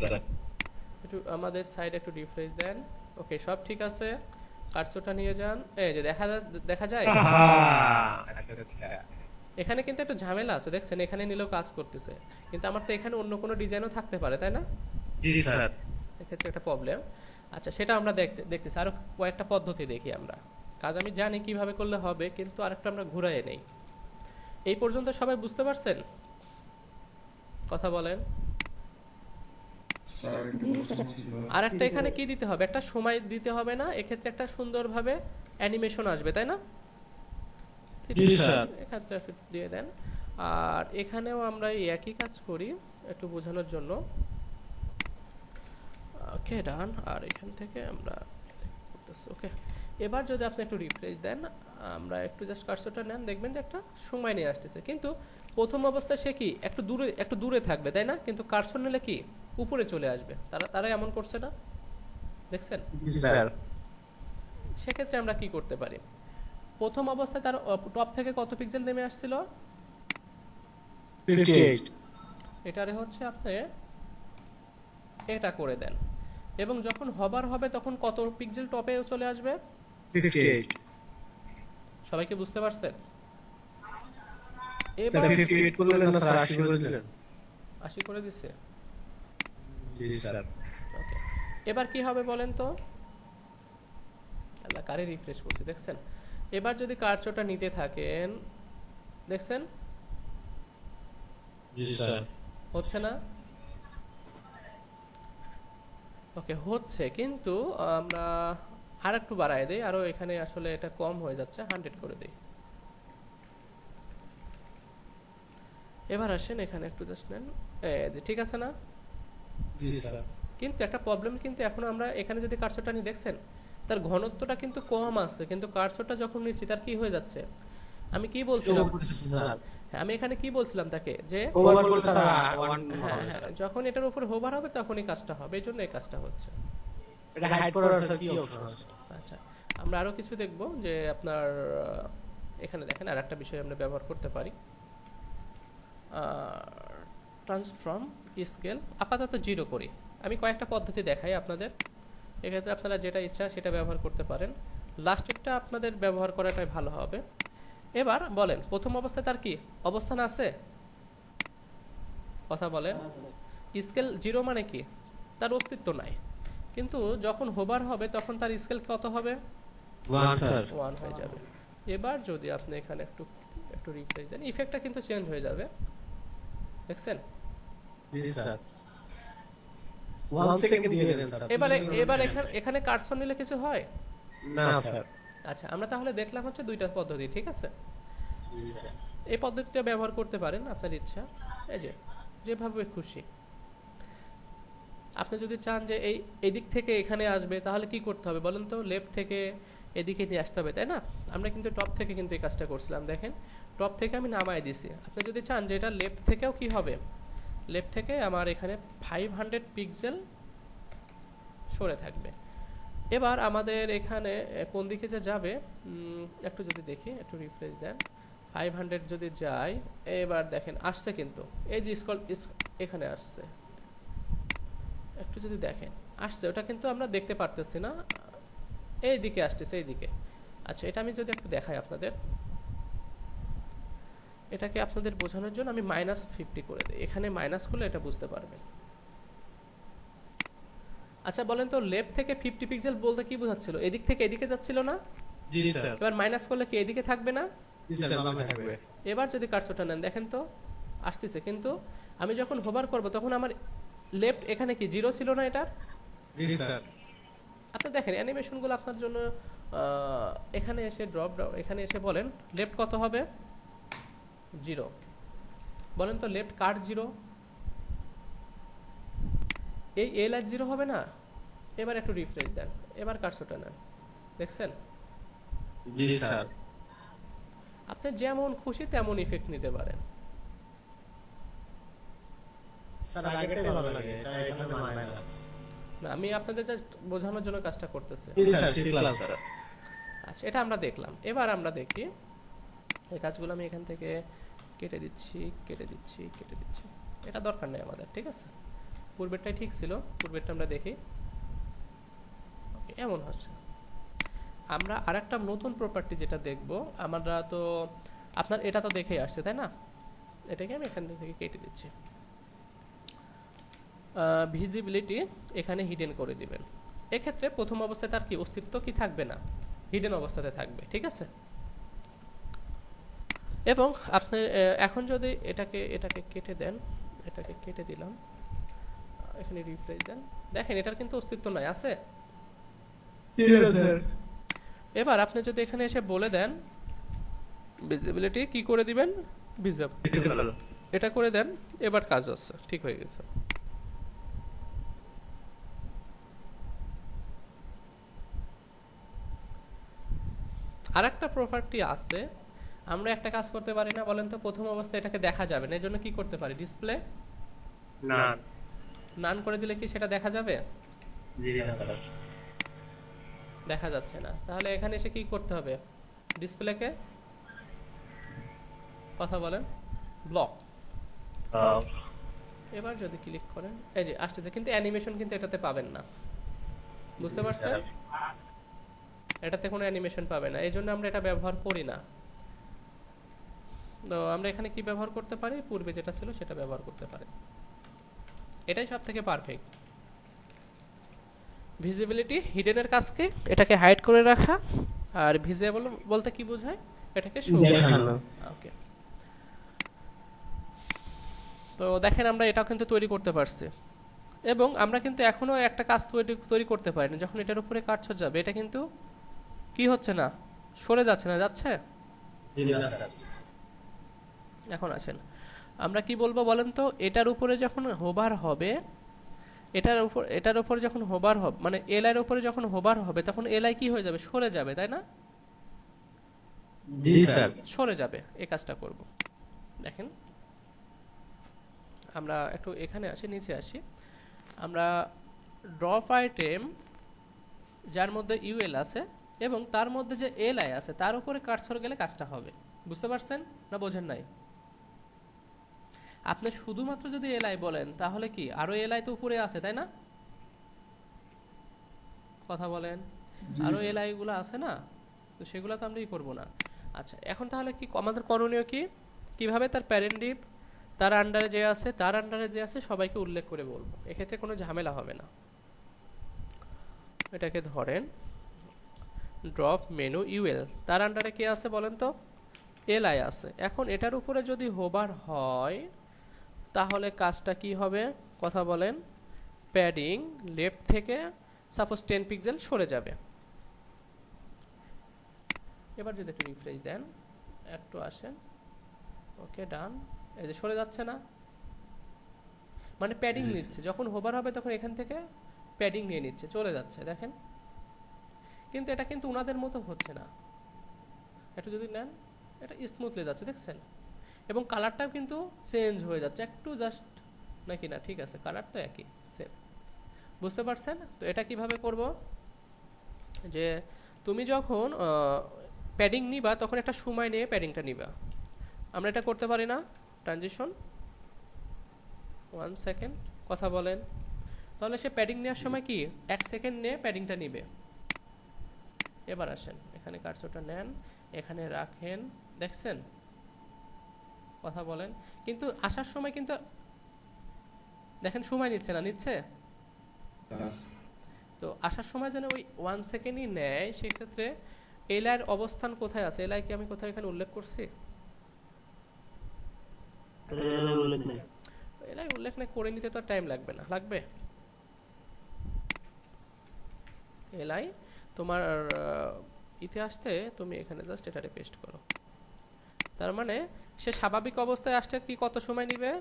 একটু আমাদের সাইডে একটু রিফ্রেশ দেন। ওকে, সব ঠিক আছে। কার্সরটা নিয়ে যান, এই যে দেখা যায়। আচ্ছা আচ্ছা। এখানে কিন্তু একটু ঝামেলা আছে, দেখছেন? এখানে নিলেও কাজ করতেছে, কিন্তু আমার তো এখানে অন্য কোনো ডিজাইনও থাকতে পারে তাই না? জি স্যার। এক্ষেত্রে একটা প্রবলেম। আচ্ছা, সেটা আমরা দেখতেছি। আরো কয়েকটা পদ্ধতি দেখি আমরা। কাজ আমি জানি কিভাবে করলে হবে, কিন্তু আরেকটা আমরা ঘুরাইয়ে নেই। এই পর্যন্ত সবাই বুঝতে পারছেন? কথা বলেন। স্যার একটু প্রশ্ন ছিল। আর একটা এখানে কি দিতে হবে, একটা সময় দিতে হবে না? এক্ষেত্রে একটা সুন্দরভাবে অ্যানিমেশন আসবে তাই না? জি স্যার। এক্ষেত্রে একটু দিয়ে দেন। আর এখানেও আমরা এই একই কাজ করি একটু বোঝানোর জন্য। ওকে, ডান। আর এখান থেকে আমরা করতেছি। ওকে, এবার যদি আপনি একটু রিফ্রেশ দেন, আমরা একটু জাস্ট কার্সরটা নেন, দেখবেন যে একটা সময় নিয়ে আসতেছে। কিন্তু প্রথম অবস্থায় সে কি একটু দূরে থাকবে তাই না? কিন্তু কার্সর নিলে কি উপরে চলে আসবে। তারা এমন করছে না, দেখছেন? স্যার। সেক্ষেত্রে আমরা কি করতে পারি? প্রথম অবস্থায় তার টপ থেকে কত পিক্সেল নেমে আসছিল? 58। এটারে হচ্ছে আপনি এটা করে দেন, এবং যখন হবার হবে তখন কত পিক্সেল টপে চলে আসবে? 58 সবাইকে বুঝতে পারছেন? স্যার এবার 58 করলেন না স্যার 80 করে দিলেন 80 করে দিছে। জি স্যার ওকে, এবার কি হবে বলেন তো? আল্লাহ, কারে রিফ্রেশ করছি দেখছেন? এবার যদি কার্যটা নিতে থাকেন, দেখছেন জি স্যার হচ্ছে না? ওকে, হচ্ছে, কিন্তু আমরা আর একটু বাড়ায় দেই, আরো এখানে আসলে এটা কম হয়ে যাচ্ছে, 100 করে দেই। এবার আসেন এখানে একটু জাস্ট নেন, ঠিক আছে না? জি স্যার কিন্তু একটা প্রবলেম, কিন্তু এখন আমরা এখানে যদি কার্সরটা নিয়ে দেখছেন তার ঘনত্বটা কিন্তু কম আছে, কিন্তু কার্সরটা যখন নিচ্ছি তার কি হয়ে যাচ্ছে? আমি কি বলছিলাম? হ্যাঁ, আমি এখানে কি বলছিলাম তাকে, যে ওভার করে স্যার হ্যাঁ, যখন এটার উপর হোভার হবে তখনই কাজটা হবে, এই জন্য এই কাজটা হচ্ছে। এটা হাইড করার স্যার কি অপশন আছে আচ্ছা, আমরা আরো কিছু দেখব, যে আপনার এখানে দেখেন আর একটা বিষয় আমরা ব্যবহার করতে পারি, ট্রান্সফর্ম স্কেল আপাতত 0 করি। আমি কয়েকটা পদ্ধতি দেখাই আপনাদের, এক্ষেত্রে আপনারা যেটা ইচ্ছা সেটা ব্যবহার করতে পারেন, লাস্টেরটা আপনাদের ব্যবহার করাটাই ভালো হবে। এবার বলেন, প্রথম অবস্থায় তার কি অবস্থান আছে? কথা বলেন। স্কেল 0 মানে কি? তার অস্তিত্ব নাই, কিন্তু যখন হোভার হবে তখন তার স্কেল কত হবে? 1 স্যার 1 হয়ে যাবে। এবার যদি আপনি এখানে একটু একটু রিফ্রেশ দেন, ইফেক্টটা কিন্তু চেঞ্জ হয়ে যাবে, দেখছেন? জি স্যার 1 সেকেন্ড দিয়ে দেন স্যার এবার এখানে কার্সর নিলে কিছু হয় না স্যার আচ্ছা, আমরা তাহলে দেখলাম হচ্ছে দুইটা পদ্ধতি, ঠিক আছে? এই পদ্ধতিটা ব্যবহার করতে পারেন আপনার ইচ্ছা, এই যে যেভাবে খুশি। আপনি যদি চান যে এই দিক থেকে এখানে আসবে, তাহলে কি করতে হবে বলেন তো? লেফট থেকে এদিকে নিয়ে আসতে হবে, তাই না? আমরা কিন্তু টপ থেকে কিন্তু এই কাজটা করছিলাম, দেখেন টপ থেকে আমি নামায় দিছি। আপনি যদি চান যে এটা লেফট থেকেও কি হবে, লেফট থেকে আমার এখানে 500 পিক্সেল সরে থাকবে। এবার আমাদের এখানে কোন দিকে যে যাবে একটু যদি দেখি, একটু রিফ্রেশ দেন, 500 যদি যাই, এবার দেখেন আসছে, কিন্তু এই যে স্ক্রল এখানে আসছে, একটু যদি দেখেন আসছে, ওটা কিন্তু আমরা দেখতে পারতেছি না, এই দিকে আসতেছে, এই দিকে। আচ্ছা, এটা আমি যদি একটু দেখাই আপনাদের, এটাকে আপনাদের বোঝানোর জন্য আমি -50 করে দিই, এখানে মাইনাস করলে এটা বুঝতে পারবেন। আচ্ছা বলেন তো, লেফট থেকে 50 পিক্সেল বলতে কি বোঝাচ্ছিল? এদিক থেকে এদিকে যাচ্ছিল না? জি স্যার এবার মাইনাস করলে কি এদিকে থাকবে না? জি স্যার বামে থাকবে এবার যদি কার্সরটা নেন, দেখেন তো আসতেছে, কিন্তু আমি যখন হোভার করব তখন আমার লেফট এখানে কি 0 ছিল না এটার? জি স্যার আপনি দেখেন অ্যানিমেশনগুলো আপনার জন্য, এখানে এসে ড্রপ ডাউন, এখানে এসে বলেন লেফট কত হবে? 0। বলেন তো লেফট কার 0? এই এ লাইট 0 হবে না? এবার একটু রিফ্রেশ দেন, এবার কার্সরটা নেন, দেখছেন? জি স্যার আপনি যেমন খুশি তেমন ইফেক্ট নিতে পারেন। স্যার আগেরটাই ভালো লাগে, এটা এখানে মাইনাস না, আমি আপনাদের জাস্ট বোঝানোর জন্য কাজটা করতেছি। জি স্যার শিখলাম স্যার আচ্ছা, এটা আমরা দেখলাম। এবার আমরা দেখি এই কাজগুলো আমি এখান থেকে কেটে দিচ্ছি, কেটে দিচ্ছি, কেটে দিচ্ছি, এটা দরকার নেই আমাদের, ঠিক আছে? পূর্বেরটাই ঠিক ছিল, পূর্বেরটা আমরা দেখি। এমন হচ্ছে। আমরা আরেকটা নতুন প্রপার্টি যেটা দেখব, আমরা তো আপনার এটা তো দেখেই আসছে, তাই না? এটাকে আমি এখান থেকে কেটে দিচ্ছি। ভিজিবিলিটি এখানে হিডেন করে দিবেন। এক্ষেত্রে প্রথম অবস্থায় তার কি অস্তিত্ব কি থাকবে না, হিডেন অবস্থাতে থাকবে, ঠিক আছে? এবং আপনি এখন যদি এটাকে কেটে দেন, এটাকে কেটে দিলাম, এখানে রিফ্রেশ দেন, দেখেন এটার কিন্তু অস্তিত্ব নাই, আছে? এবার আপনি যদি এখানে এসে বলে দেন ভিজিবিলিটি কি করে দিবেন, ভিজিবল এটা করে দেন, এবার কাজ আছে, ঠিক হয়ে গেছে। আরেকটা প্রপার্টি আছে, আমরা একটা কাজ করতে পারি না বলেন তো? প্রথম অবস্থায় এটাকে দেখা যাবে না, এজন্য কি করতে পারি? ডিসপ্লে নান করে দিলে কি সেটা দেখা যাবে? জি স্যার দেখা যাচ্ছে না, তাহলে এখানে এসে কি করতে হবে? ডিসপ্লেকে কথা বলেন ব্লক। এবার যদি ক্লিক করেন, এই যে আসতেছে, কিন্তু অ্যানিমেশন কিন্তু এটাতে পাবেন না, বুঝতে পারছেন? এটাতে কোনো অ্যানিমেশন পাবে না, এই জন্য আমরা এটা ব্যবহার করি না। তো আমরা এখানে কি ব্যবহার করতে পারি, পূর্বে যেটা ছিল সেটা ব্যবহার করতে পারি, এটাই সব থেকে পারফেক্ট। ভিজিবিলিটি হিডেনের কাজকে এটাকে হাইড করে রাখা, আর ভিজিবল বলতে কি বোঝায়, এটাকে শো দেখানো। ওকে। তো দেখেন আমরা এটাও কিন্তু তৈরি করতে পারছি, এবং আমরা কিন্তু এখনো একটা কাজ তৈরি করতে পারিনি। যখন এটার উপরে কাটছর যাবে এটা কিন্তু কি হচ্ছে না, সরে যাচ্ছে না, যাচ্ছে। জি স্যার। এখন আসেন আমরা কি বলবো বলেন তো, এটার উপরে যখন হোভার হবে, এটার উপর যখন হোভার হবে, মানে এলআই এর উপরে যখন হোভার হবে তখন এলআই কি হয়ে যাবে, সরে যাবে, তাই না? জি স্যার। সরে যাবে, এই কাজটা করব। দেখেন আমরা একটু এখানে আসি, নিচে আসি। আমরা ড্রপ আইটেম যার মধ্যে ইউএল আছে এবং তার মধ্যে যে এলআই আছে তার উপরে কার্সর গেলে কাজটা হবে। বুঝতে পারছেন না বোঝেন নাই? আপনি শুধুমাত্র যদি এলআই বলেন তাহলে কি আরো এলআই তো উপরে আছে, তাই না? কথা বলেন, আরো এলআই গুলো আছে না, তো সেগুলো তো আমরা করব না। আচ্ছা এখন তাহলে কি আমাদের করণীয় কি, কিভাবে তার প্যারেন্ট ডিপ, তার আন্ডারে যে আছে সবাইকে উল্লেখ করে বলবো, এক্ষেত্রে কোনো ঝামেলা হবে না। এটাকে ধরেন ড্রপ মেনু ইউএল, তার আন্ডারে কে আছে বলেন তো, এলআই আছে। এখন এটার উপরে যদি হোভার হয় তাহলে কাজটা কি হবে, কথা বলেন, প্যাডিং লেফট থেকে সাপোজ 10 পিক্সেল সরে যাবে। এবার যদি একটু রিফ্রেশ দেন, একটু আসেন, ওকে ডান, এই যে সরে যাচ্ছে না, মানে প্যাডিং নিচ্ছে, যখন হোভার হবে তখন এখান থেকে প্যাডিং নিয়ে নিচ্ছে, চলে যাচ্ছে, দেখেন। কিন্তু এটা কিন্তু ওনাদের মতো হচ্ছে না, একটু যদি নেন এটা স্মুথলি যাচ্ছে, দেখছেন, এবং কালারটাও কিন্তু চেঞ্জ হয়ে যাচ্ছে একটু, জাস্ট নাকি না, ঠিক আছে, কালার তো একই সেম। বুঝতে পারছেন? তো এটা কিভাবে করব, যে তুমি যখন প্যাডিং নিবা তখন একটা সময় নিয়ে প্যাডিংটা নিবা। আমরা এটা করতে পারি না, ট্রানজিশন 1 সেকেন্ড, কথা বলেন, তাহলে সে প্যাডিং নেওয়ার সময় কি 1 সেকেন্ড নিয়ে প্যাডিংটা নিবে। এবার আসেন এখানে কার্সরটা নেন, এখানে রাখেন, দেখছেন, কথা বলেন, কিন্তু আসার সময় কিন্তু দেখেন সময় নিচ্ছে না, নিচ্ছে। তো আসার সময় যেন ওই 1 সেকেন্ডই নেয়, সেক্ষেত্রে এলআই এর অবস্থান কোথায় আছে, এলআই কি আমি কোথায় এখানে উল্লেখ করছি? এলআই উল্লেখ না করে নিতে তো টাইম লাগবে না, লাগবে? এলআই তোমার ইতে আসতে তুমি এখানে জাস্ট এটারে পেস্ট করো, তার মানে সে স্বাভাবিক অবস্থায় আসতে কি কত সময় নেবে,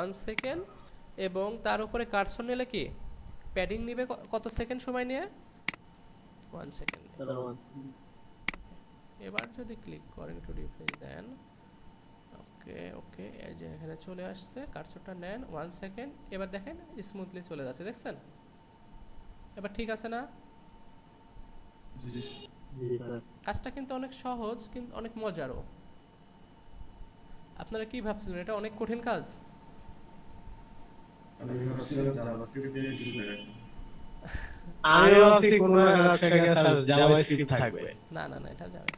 1 সেকেন্ড, এবং তার উপরে কার্সর নিলে কি প্যাডিং নেবে কত সেকেন্ড সময় নিয়ে, 1 সেকেন্ড। এবার যদি ক্লিক করেন, একটু রিফ্রেশ দেন, ওকে ওকে, এই যে এখানে চলে আসছে, কার্সরটা নেন, 1 সেকেন্ড, এবার দেখেন স্মুথলি চলে যাচ্ছে, দেখছেন? এবার ঠিক আছে না? কাজটা কিন্তু অনেক সহজ, কিন্তু অনেক মজারও। আপনারা কি ভাবছিলেন এটা অনেক কঠিন কাজ? আমি ভাবছিলাম জাভাস্ক্রিপ্ট দিয়ে কিছু লেখা। আমি ভাবছি কোন জাভাস্ক্রিপ্ট থাকবে। না না না, এটা যাবে।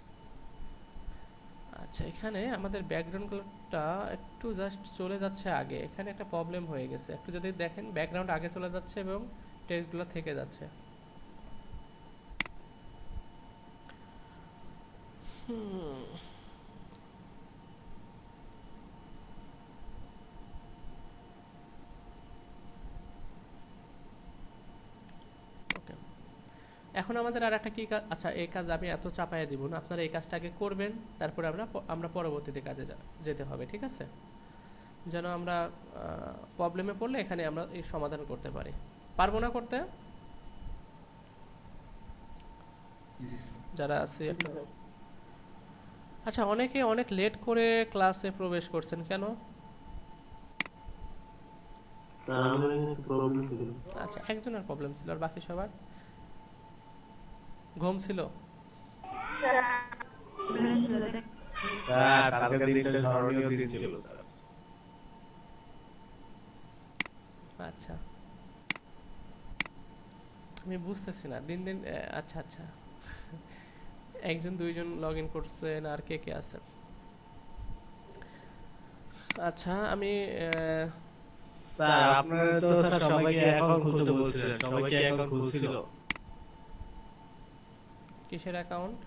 আচ্ছা এখানে আমাদের ব্যাকগ্রাউন্ডটা একটু জাস্ট চলে যাচ্ছে আগে, এখানে একটা প্রবলেম হয়ে গেছে, একটু যদি দেখেন ব্যাকগ্রাউন্ড আগে চলে যাচ্ছে এবং টেক্সটগুলো থেকে যাচ্ছে। ওকে, এখন আমাদের আর একটা কি কাজ, আচ্ছা এই কাজ আমি এত চাপাইয়া দিব না, আপনারা এই কাজটা আগে করবেন, তারপরে আমরা পরবর্তীতে কাজে যেতে হবে, ঠিক আছে, যেন আমরা প্রবলেমে পড়লে এখানে আমরা এই সমাধান করতে পারি। পারবো না করতে যারা আছে? আচ্ছা অনেকে অনেক লেট করে ক্লাসে প্রবেশ করছেন কেন? আচ্ছা একজনের প্রবলেম ছিল, আর বাকি সবার ঘুম ছিল। স্যার কালকে দিনটা ধর্মীয় দিন ছিল স্যার। আচ্ছা আমি বুঝতেছি না, দিন দিন, আচ্ছা আচ্ছা একজন দুইজন লগ ইন করছেন, আর কে কে আছেন? আচ্ছা আমি স্যার আপনারা তো স্যার সবাইকে অ্যাকাউন্ট খুলতে বলছিলেন, সবাইকে অ্যাকাউন্ট খুলছিল? কিসের অ্যাকাউন্ট?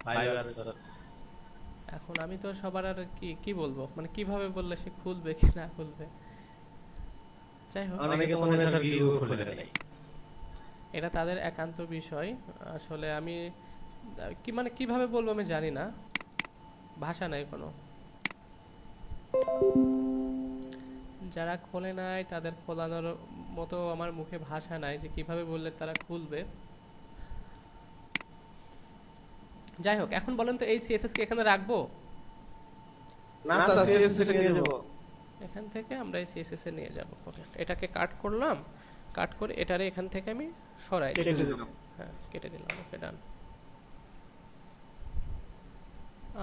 Fibre sir. এখন আমি তো সবার আর কি কি বলবো, মানে কিভাবে বললে সে খুলবে কি না খুলবে। যাই হোক, অনেকে তো মনে হয় স্যার ভিডিও খুলে নেয়। এটা তাদের একান্ত বিষয়। আসলে আমি কি মানে কিভাবে বলবো আমি জানি না, ভাষা নাই কোনো। যারা খোলে নাই তাদের খোলানোর মতো আমার মুখে ভাষা নাই যে কিভাবে বললে তারা খুলবে। যাই হোক, এখন বলেন তো এই সিএসএস কি এখানে রাখবো? না স্যার সিএসএস থেকে নিয়ে যাব। এখান থেকে আমরা এই সিএসএস এ নিয়ে যাব। ওকে, এটাকে কাট করলাম, কাট করে এটারে এখান থেকে আমি সরাই দিলাম। হ্যাঁ, কেটে দিলাম। ওকে, ডান।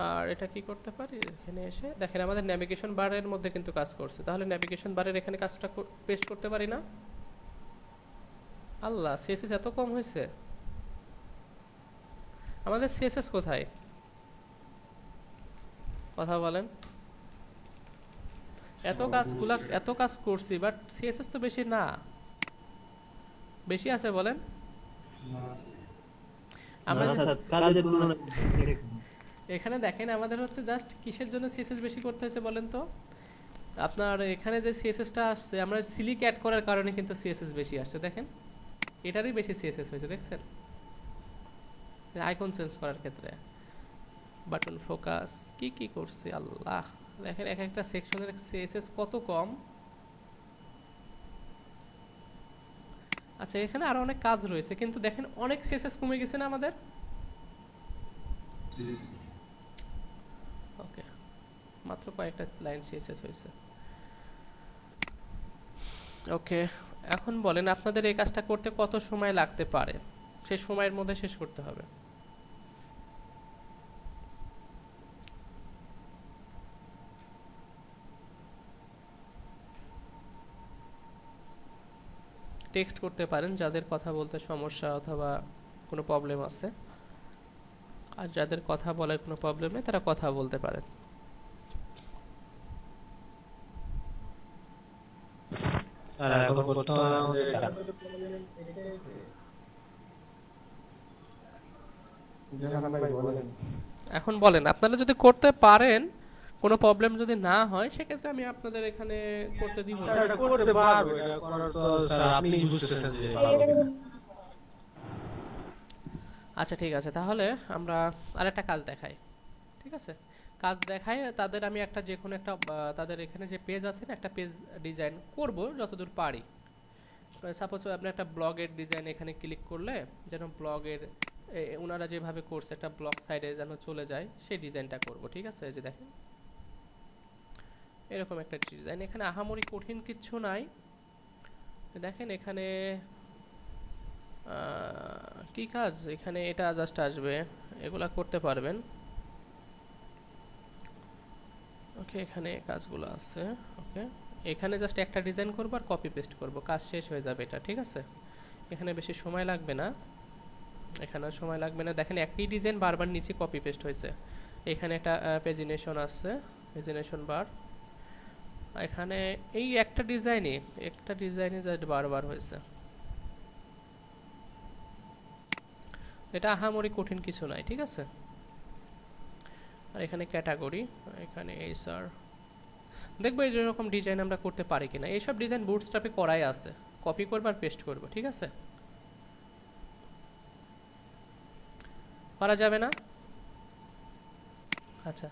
আর এটা কি করতে পারি, এখানে এসে দেখেন আমাদের ন্যাভিগেশন বারের মধ্যে কিন্তু কাজ করছে। তাহলে ন্যাভিগেশন বারের এখানে কাজটা পেস্ট করতে পারি না? আল্লাহ, সিএসএস এত কম হয়েছে। আমাদের সিএসএস কোথায়? কথা বলেন। এত কাজ করছি, বাট সিএসএস তো বেশি না, বেশি আছে বলেন? আমরা এখানে দেখেন আমাদের হচ্ছে জাস্ট কিসের জন্য সিএসএস বেশি করতে হয়েছে বলেন তো? আপনার এখানে যে সিএসএসটা আসছে, আমরা সিলিক অ্যাড করার কারণে কিন্তু সিএসএস বেশি আসছে। দেখেন এটারই বেশি সিএসএস হয়েছে, দেখছেন? আইকন চেঞ্জ করার ক্ষেত্রে বাটন ফোকাস কি কি করছে আল্লাহ, দেখেন এক একটা সেকশনের সিএসএস কত কম। আচ্ছা, এখানে আরো অনেক কাজ রয়েছে, কিন্তু দেখেন অনেক সিএসএস কমে গেছে না আমাদের? ওকে, মাত্র কয়েকটা লাইন সিএসএস হয়েছে। ওকে, এখন বলেন আপনাদের এই কাজটা করতে কত সময় লাগতে পারে? সেই সময়ের মধ্যে শেষ করতে হবে। টেক্সট করতে পারেন যাদের কথা বলতে সমস্যা অথবা কোনো প্রবলেম আছে, আর যাদের কথা বলার কোনো প্রবলেম নেই তারা কথা বলতে পারেন। স্যার এখন করতে হবে এটা। এখন বলেন আপনারা যদি করতে পারেন, কোনো প্রবলেম যদি না হয়, সেক্ষেত্রে আমি আপনাদের এখানে করতে দিব। স্যার এটা করতে পারবো, এটা করার তো স্যার আপনি বুঝতেছেন যে ভালো কিনা। আচ্ছা ঠিক আছে, তাহলে আমরা আরেকটা কাজ দেখাই। ঠিক আছে, কাজ দেখাই তাদের। আমি একটা যে কোনো একটা তাদের এখানে যে পেজ আছে না, একটা পেজ ডিজাইন করব যতদূর পারি। সাপোজ আপনি একটা ব্লগের ডিজাইন এখানে ক্লিক করলে যেন ব্লগের ওনারা যেভাবে করছে একটা ব্লগ সাইডে যেন চলে যায়, সেই ডিজাইনটা করব। ঠিক আছে, এই যে দেখেন এরকম একটা ডিজাইন। এখানে আহামরি কঠিন কিচ্ছু নাই। দেখেন এখানে কি কাজ, এখানে এটা জাস্ট আসবে, এগুলা করতে পারবেন। ওকে, এখানে কাজগুলো আছে। ওকে, এখানে জাস্ট একটা ডিজাইন করব আর কপি পেস্ট করব, কাজ শেষ হয়ে যাবে এটা। ঠিক আছে, এখানে বেশি সময় লাগবে না, এখানে সময় লাগবে না। দেখেন একই ডিজাইন বারবার নিচে কপি পেস্ট হয়েছে। এখানে একটা পেজিনেশন আছে, পেজিনেশন বার। এখানে এই একটা ডিজাইনে জাস্ট বারবার হয়েছে। এটা আহামরি কঠিন কিছু নাই। ঠিক আছে, আর এখানে ক্যাটাগরি, এখানে এই স্যার দেখবো এরকম ডিজাইন আমরা করতে পারি কিনা। এইসব ডিজাইন বুটস্ট্র্যাপে করাই আছে, কপি করবো আর পেস্ট করবো। ঠিক আছে, পারা যাবে না? আচ্ছা,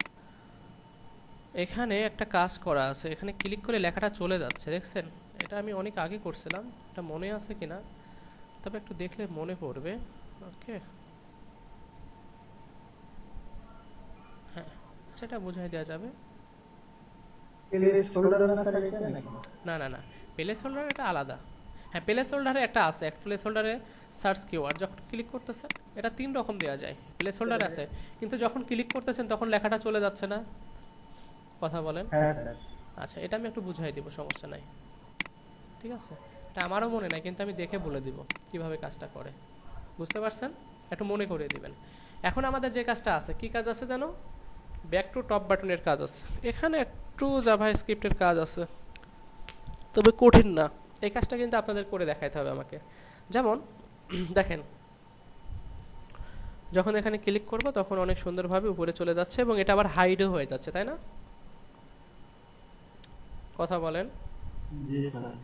এখানে একটা কাজ করা আছে, এখানে ক্লিক করে লেখাটা চলে যাচ্ছে, দেখছেন? এটা আমি অনেক আগে করছিলাম, এটা মনে আছে কিনা, তবে একটু দেখলে মনে পড়বে। ওকে, হ্যাঁ, সেটা বুঝাই দেওয়া যাবে। না না না, প্লেস হোল্ডার এটা আলাদা। হ্যাঁ, প্লেস হোল্ডারে একটা আছে, প্লেস হোল্ডারে সার্চ কিওয়ার্ড যখন ক্লিক করতেছেন এটা 3 রকম দেওয়া যায়। প্লেস হোল্ডার আছে, কিন্তু যখন ক্লিক করতেছেন তখন লেখাটা চলে যাচ্ছে না। কথা বলেন। আচ্ছা, এটা আমি একটু বুঝাই দিব, সমস্যা নাই। ঠিক আছে, এটা আমারও মনে নাই, কিন্তু আমি দেখে বলে দিব কিভাবে কাজটা করে। বুঝতে পারছেন? একটু মনে করে দিবেন। এখন আমাদের যে কাজটা আছে, কি কাজ আছে জানো? ব্যাক টু টপ বাটনের কাজ আছে। এখানে একটু জাভাস্ক্রিপ্টের কাজ আছে, তবে কঠিন না। এই কাজটা কিন্তু আপনাদের করে দেখাইতে হবে আমাকে। যেমন দেখেন, যখন এখানে ক্লিক করব তখন অনেক সুন্দরভাবে উপরে চলে যাচ্ছে এবং এটা আবার হাইডও হয়ে যাচ্ছে, তাই না? কথা বলেন। জি স্যার।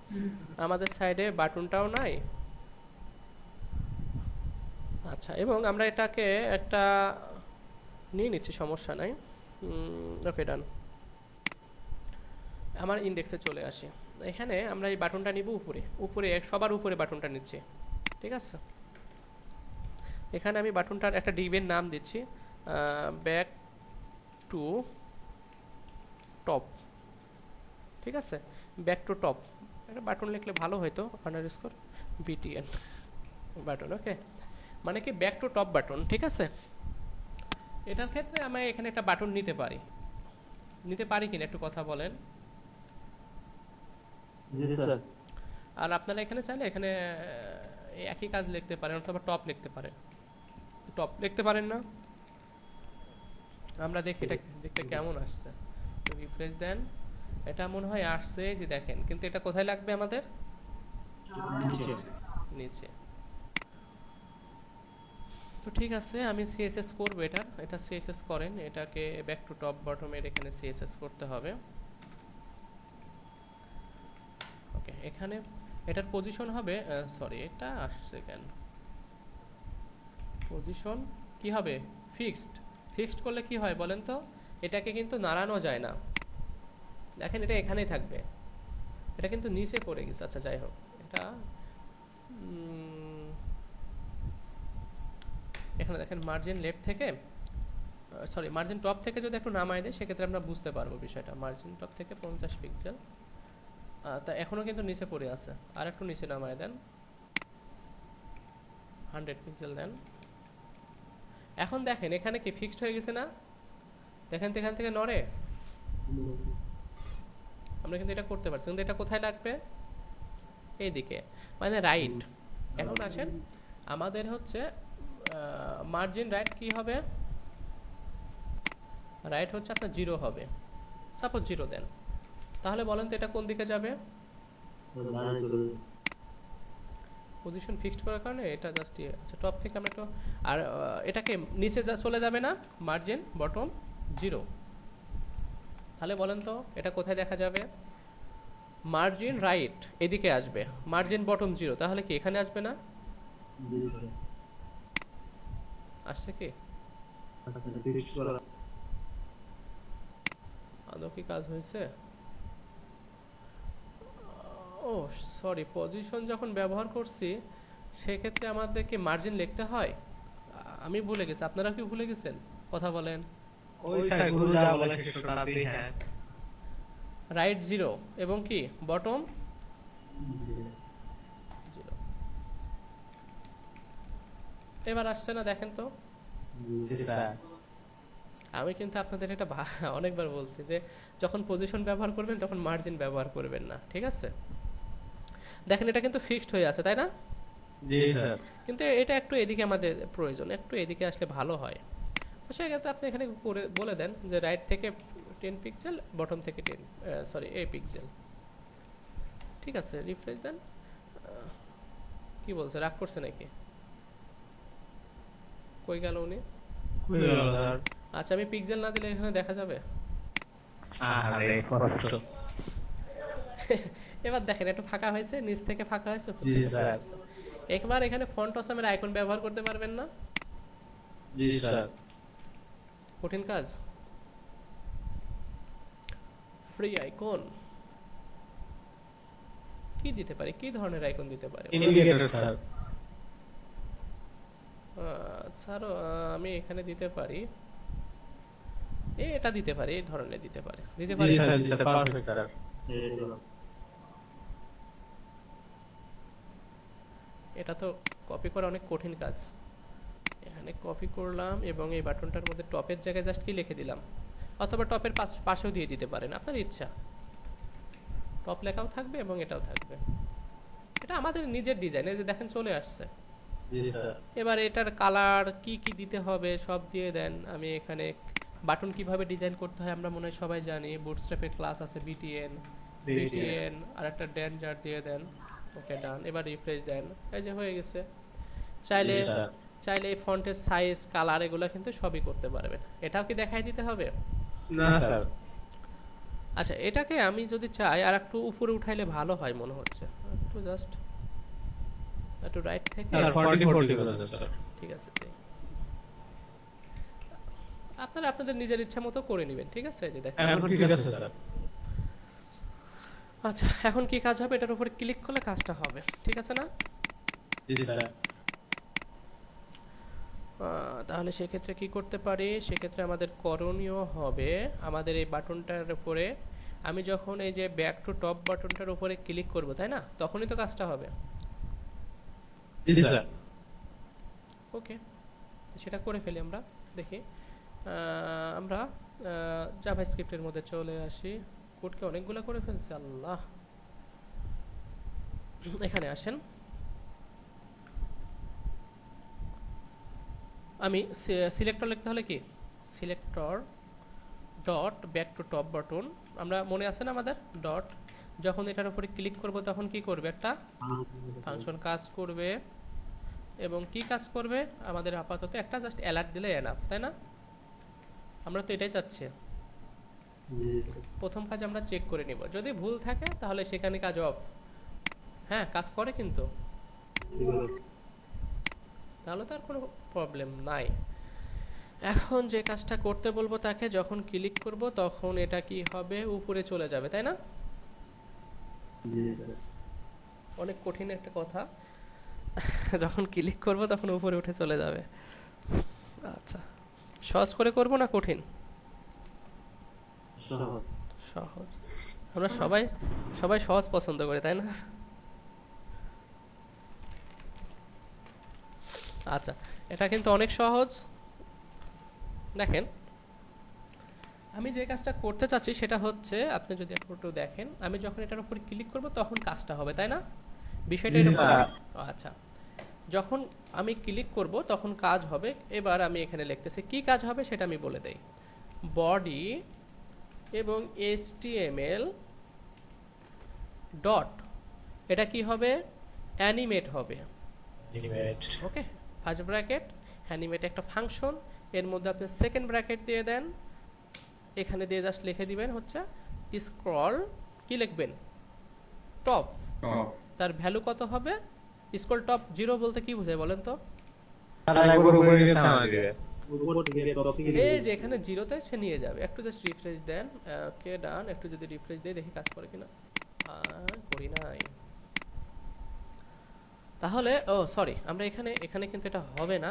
আমাদের সাইডে বাটনটাও নাই। আচ্ছা, এবং আমরা এটাকে একটা নিয়ে নিচ্ছি, সমস্যা নাই। ওকে, ডান। আমার ইন্ডেক্সে চলে আসি। এখানে আমরা এই বাটনটা নিব উপরে, উপরে সবার উপরে বাটনটা নিচ্ছি, ঠিক আছে? এখানে আমি বাটনটার একটা ডিবের নাম দিচ্ছি, ব্যাক টু টপ, ঠিক আছে? ব্যাক টু টপ একটা বাটন লিখলে ভালো হয়তো, আন্ডারস্কোর বিটিএন বাটন। ওকে, মানে কি ব্যাক টু টপ বাটন, ঠিক আছে? এটার ক্ষেত্রে আমি এখানে একটা বাটন নিতে পারি কিনা একটু কথা বলেন। জি স্যার। আর আপনারা এখানে চাইলে এখানে একই কাজ লিখতে পারেন, অথবা টপ লিখতে পারেন। টপ লিখতে পারেন না? আমরা দেখি এটা দেখতে কেমন আসছে। রিফ্রেশ দেন, এটা মনে হয় আসছে, যে দেখেন। কিন্তু এটা কোথায় লাগবে আমাদের? নিচে। তো ঠিক আছে, আমি সিএসএস করব। এটা সিএসএস করেন, এটাকে ব্যাক টু টপ বটমের এখানে সিএসএস করতে হবে। ওকে, এখানে এটার পজিশন হবে, সরি এটা আসছে কেন, পজিশন কি হবে? ফিক্সড করলে কি হয় বলেন তো? এটাকে কিন্তু নাড়ানো যায় না। দেখেন এটা এখানেই থাকবে, এটা কিন্তু নিচে পড়ে গেছে। আচ্ছা যাই হোক, এটা এখানে দেখেন মার্জিন লেফট থেকে, সরি মার্জিন টপ থেকে যদি একটু নামাই দেয় সেক্ষেত্রে আমরা বুঝতে পারবো বিষয়টা। মার্জিন টপ থেকে 50 পিক্সেল, তা এখনও কিন্তু নিচে পড়ে আছে। আর একটু নিচে নামায় দেন, 100 পিক্সেল দেন। এখন দেখেন এখানে কি ফিক্সড হয়ে গেছে না? দেখেন তো এখান থেকে নড়ে। আমরা কিন্তু এটা করতে পারছি, কিন্তু এটা কোথায় লাগবে? এইদিকে, মানে রাইট। এখন আসেন, আমাদের হচ্ছে মার্জিন রাইট কি হবে? রাইট হচ্ছে আপনার 0 হবে। সাপোজ 0 দেন, তাহলে বলেন তো এটা কোন দিকে যাবে? পজিশন ফিক্সড করার কারণে এটা জাস্ট, আচ্ছা টপ থেকে আমরা একটু, আর এটাকে নিচে চলে যাবে না? Margin bottom 0। তাহলে বলেন তো এটা কোথায় দেখা যাবে? মার্জিন রাইট এদিকে আসবে, মার্জিন বটম 0, তাহলে কি এখানে আসবে না? আসছে কি? আদৌ কি কাজ হয়েছে? ও সরি, পজিশন যখন ব্যবহার করছি সেক্ষেত্রে আমাদেরকে মার্জিন লিখতে হয়। আমি ভুলে গেছি, আপনারা কি ভুলে গেছেন? কথা বলেন। ওই স্যার গুরু যা বলে সেটা তাড়াতাড়ি। হ্যাঁ, রাইট 0 এবং কি বটম 0। এবার আসছে না? দেখেন তো। জি স্যার। আমি কিন্তু আপনাদের এটা অনেকবার বলছি যে যখন পজিশন ব্যবহার করবেন তখন মার্জিন ব্যবহার করবেন না, ঠিক আছে? দেখেন এটা কিন্তু ফিক্সড হয়ে আছে, তাই না? জি স্যার। কিন্তু এটা একটু এদিকে আমাদের প্রয়োজন, একটু এদিকে আসলে ভালো হয়। তো সেক্ষেত্রে আপনি এখানে করে বলে দেন যে রাইট থেকে 10 পিক্সেল, বটম থেকে 8 পিক্সেল, ঠিক আছে? রিফ্রেশ দেন। কি বলছে, রাগ করছে নাকি? কই গেল উনি? আচ্ছা, আমি পিক্সেল না দিলে এখানে দেখা যাবে? আরে কষ্ট। এবার দেখেন একটু ফাঁকা হয়েছে, নিচ থেকে ফাঁকা হয়েছে। জি স্যার। একবার এখানে ফন্ট অসামের আইকন ব্যবহার করতে পারবেন না? জি স্যার। কঠিন কাজ। ফ্রি আইকন কি দিতে পারি? কি ধরনের আইকন দিতে পারি? Indicator sir. স্যার আমি এখানে দিতে পারি, এটা দিতে পারি, এই ধরনের দিতে পারি। জি স্যার, জি স্যার, পারফেক্ট স্যার। এটা তো কপি করা অনেক কঠিন কাজ। এখানে কপি করলাম এবং এই বাটনটার মধ্যে টপের জায়গায় জাস্ট কি লিখে দিলাম, অথবা টপের পাশেও দিয়ে দিতে পারেন, আপনার ইচ্ছা। টপ লেখাও থাকবে এবং এটাও থাকবে। এটা আমাদের নিজের ডিজাইন, এই যে দেখেন চলে আসছে। জি স্যার। এবার এটার কালার কি কি দিতে হবে সব দিয়ে দেন। আমি এখানে বাটন কিভাবে ডিজাইন করতে হয় আমরা মনে হয় সবাই জানি, বুটস্ট্র্যাপের ক্লাস আছে বিটিএন আর একটা ডেঞ্জার দিয়ে দেন। ওকে ডান, এবার রিফ্রেশ দেন, এই যে হয়ে গেছে। চাইলে জি স্যার। চাইলে এই ফন্টের সাইজ কালার এগুলো কিন্তু সবই করতে পারবেন। এটাও কি দেখাই দিতে হবে? না স্যার। আচ্ছা, এটাকে আমি যদি চাই আর একটু উপরে উঠাইলে ভালো হয় মনে হচ্ছে, একটু জাস্ট একটু রাইট থেকে। স্যার 40 করে দেন স্যার। ঠিক আছে, আপনারা আপনাদের নিজের ইচ্ছা মতো করে নেবেন, ঠিক আছে? এই যে দেখেন। এখন ঠিক আছে স্যার। আচ্ছা, এখন কি কাজ হবে? এটার উপরে ক্লিক করলে কাজটা হবে, ঠিক আছে না? জি স্যার। তাহলে সেক্ষেত্রে কি করতে পারি? সেক্ষেত্রে আমাদের করণীয় হবে আমাদের এই বাটনটার উপরে আমি যখন এই যে ব্যাক টু টপ বাটনটার উপরে ক্লিক করব, তাই না? তখনই তো কাজটা হবে। জি স্যার। ওকে, সেটা করে ফেলি আমরা, দেখি। আমরা জাভাস্ক্রিপ্টের মধ্যে চলে আসি। কোডকে অনেকগুলো করে ফেলছি, আল্লাহ। এখানে আসেন, আমি সিলেক্টর লিখতে হলে কি selector dot back to top button, আমরা মনে আছে না আমাদের ডট, যখন এটার উপরে ক্লিক করব তখন কি করবে? একটা ফাংশন কাজ করবে। এবং কি কাজ করবে? আমাদের আপাতত একটা জাস্ট অ্যালার্ট দিলে এনাফ, তাই না? আমরা তো এটাই চাচ্ছি। প্রথম কাজ আমরা চেক করে নিব, যদি ভুল থাকে তাহলে সেখানে কাজ অফ। হ্যাঁ, কাজ করে কিন্তু, তাহলে তো আর কোনো প্রবলেম নাই। এখন যে কাজটা করতে বলবো তাকে, যখন ক্লিক করব তখন এটা কি হবে? উপরে চলে যাবে, তাই না? অনেক কঠিন একটা কথা। যখন ক্লিক করব তখন উপরে উঠে চলে যাবে। আচ্ছা, সহজ করে করব না কঠিন? সহজ। আমরা সবাই সহজ পছন্দ করি, তাই না? আচ্ছা, এটা কিন্তু অনেক সহজ। দেখেন, আমি যে কাজটা করতে চাচ্ছি সেটা হচ্ছে, আপনি যদি একটু দেখেন, আমি যখন এটার উপর ক্লিক করব তখন কাজটা হবে, তাই না? বিষয়টা এরকম। আচ্ছা, যখন আমি ক্লিক করব তখন কাজ হবে। এবার আমি এখানে লিখতেছি কি কাজ হবে সেটা আমি বলে দেই। বডি এবং HTML ডট, এটা কি হবে? অ্যানিমেট হবে। ওকে, ফার্স্ট ব্র্যাকেট অ্যানিমেট একটা ফাংশন, এর মধ্যে আপনি সেকেন্ড ব্র্যাকেট দিয়ে দেন, এখানে দিয়ে জাস্ট লিখে দিবেন হচ্ছে স্ক্রল, কি লিখবেন? টপ। তার ভ্যালু কত হবে? স্ক্রল টপ 0 বলতে কি বোঝায় বলেন তো? এই যে এখানে 0তে সে নিয়ে যাবে। একটু জাস্ট রিফ্রেশ দেন। ওকে ডান, একটু যদি রিফ্রেশ দেই দেখি কাজ করে কিনা। করি নাই তাহলে। ও সরি, আমরা এখানে কিন্তু এটা হবে না।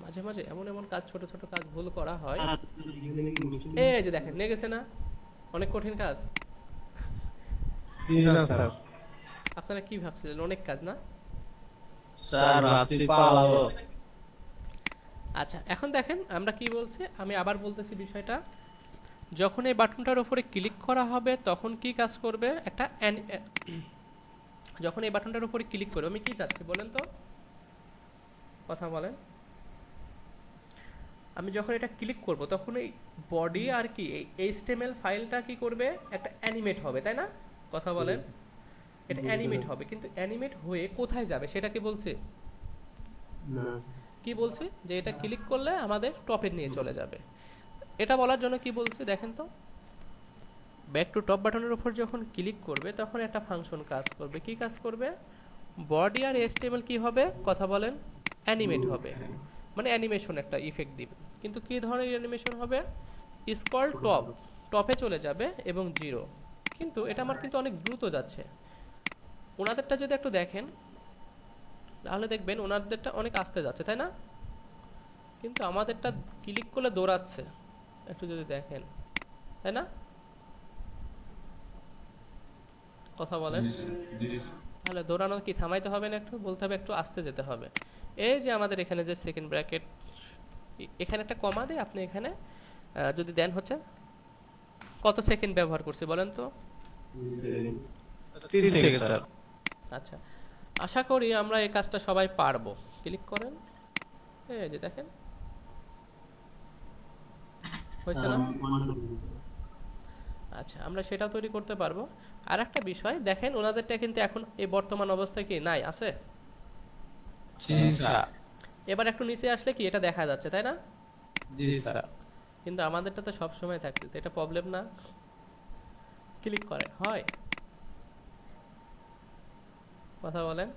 মাঝে মাঝে এমন কাজ, ছোট ছোট কাজ ভুল করা হয়। এই যে দেখেন, নিয়ে গেছে না? অনেক কঠিন কাজ। আপনারা কি ভাবছিলেন? অনেক কাজ না স্যার? ভাবছি পালাবো। আচ্ছা, এখন দেখেন আমরা কি বলছি, আমি আবার বলতেছি বিষয়টা। যখন এই বাটনটার উপরে ক্লিক করা হবে তখন কি কাজ করবে? একটা যখন এই বাটনটার উপরে ক্লিক করবে, আমি কি চাচ্ছি বলেন তো? কথা বলেন। আমি যখন এটা ক্লিক করব তখন এই বডি আর কি এই HTML ফাইলটা কি করবে? একটা অ্যানিমেট হবে, তাই না? কথা বলেন। এটা অ্যানিমেট হবে, কিন্তু অ্যানিমেট হয়ে কোথায় যাবে সেটা কি বলছি? কি বলছি? যে এটা ক্লিক করলে আমাদের টপে নিয়ে চলে যাবে। এটা বলার জন্য কি বলছি দেখেন তো, ব্যাক টু টপ বাটনের উপর যখন ক্লিক করবে তখন একটা ফাংশন কাজ করবে। কি কাজ করবে? বডি আর HTML কি হবে? কথা বলেন। অ্যানিমেট হবে, মানে অ্যানিমেশন একটা ইফেক্ট দিবে। কিন্তু কি ধরনের অ্যানিমেশন হবে? স্ক্রল টপ, টপে চলে যাবে এবং 0। কিন্তু এটা আমার কিন্তু অনেক দ্রুত যাচ্ছে। ওনাদেরটা যদি একটু দেখেন তাহলে দেখবেন ওনাদেরটা অনেক আস্তে যাচ্ছে, তাই না? কিন্তু আমাদেরটা ক্লিক করলে দৌড়াচ্ছে, একটু যদি দেখেন, তাই না? কথা বলেন। তাহলে দৌড়ানো কি থামাইতে হবে না? একটু বলতে হবে একটু আস্তে যেতে হবে। এই যে আমাদের এখানে যে সেকেন্ড ব্র্যাকেট, এখানে একটা কমা দিয়ে আপনি এখানে যদি দেন হচ্ছে কত সেকেন্ড ব্যবহার করছি বলেন তো? 3 সেকেন্ড স্যার। আচ্ছা, আশা করি আমরা এই কাজটা সবাই পারবো। ক্লিক করেন, এই যে দেখেন হয়েছে না? আচ্ছা, আমরা সেটাও তৈরি করতে পারবো। আর একটা বিষয় দেখেন, ওনাদেরটা কিন্তু এখন এই বর্তমান অবস্থায় কি নাই, আছে? জি স্যার। এবার একটু নিচে আসলে কি এটা দেখা যাচ্ছে, তাই না? জি স্যার। কিন্তু আমাদেরটা তো সব সময় থাকতেছে, এটা প্রবলেম না? ক্লিক করে হয়, কথা বলেন।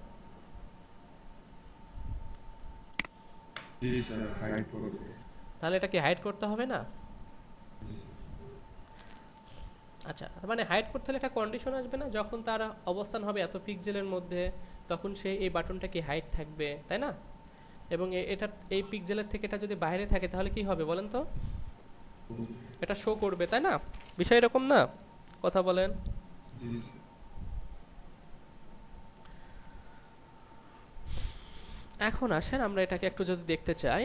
জি স্যার, হাইড করে দেব। তাহলে এটা কি হাইড করতে হবে না? জি স্যার। আচ্ছা, মানে হাইড করতে হলে একটা কন্ডিশন আসবে না, যখন তার অবস্থান হবে এত পিক্সেলের মধ্যে তখন সে এই বাটনটা কি হাইড থাকবে, তাই না? এবং এটা এই পিক্সেলের থেকে এটা যদি বাইরে থাকে তাহলে কি হবে বলেন তো? এটা শো করবে, তাই না? বিষয় এরকম না, কথা বলেন। জি স্যার। এখন আসেন আমরা এটাকে একটু যদি দেখতে চাই।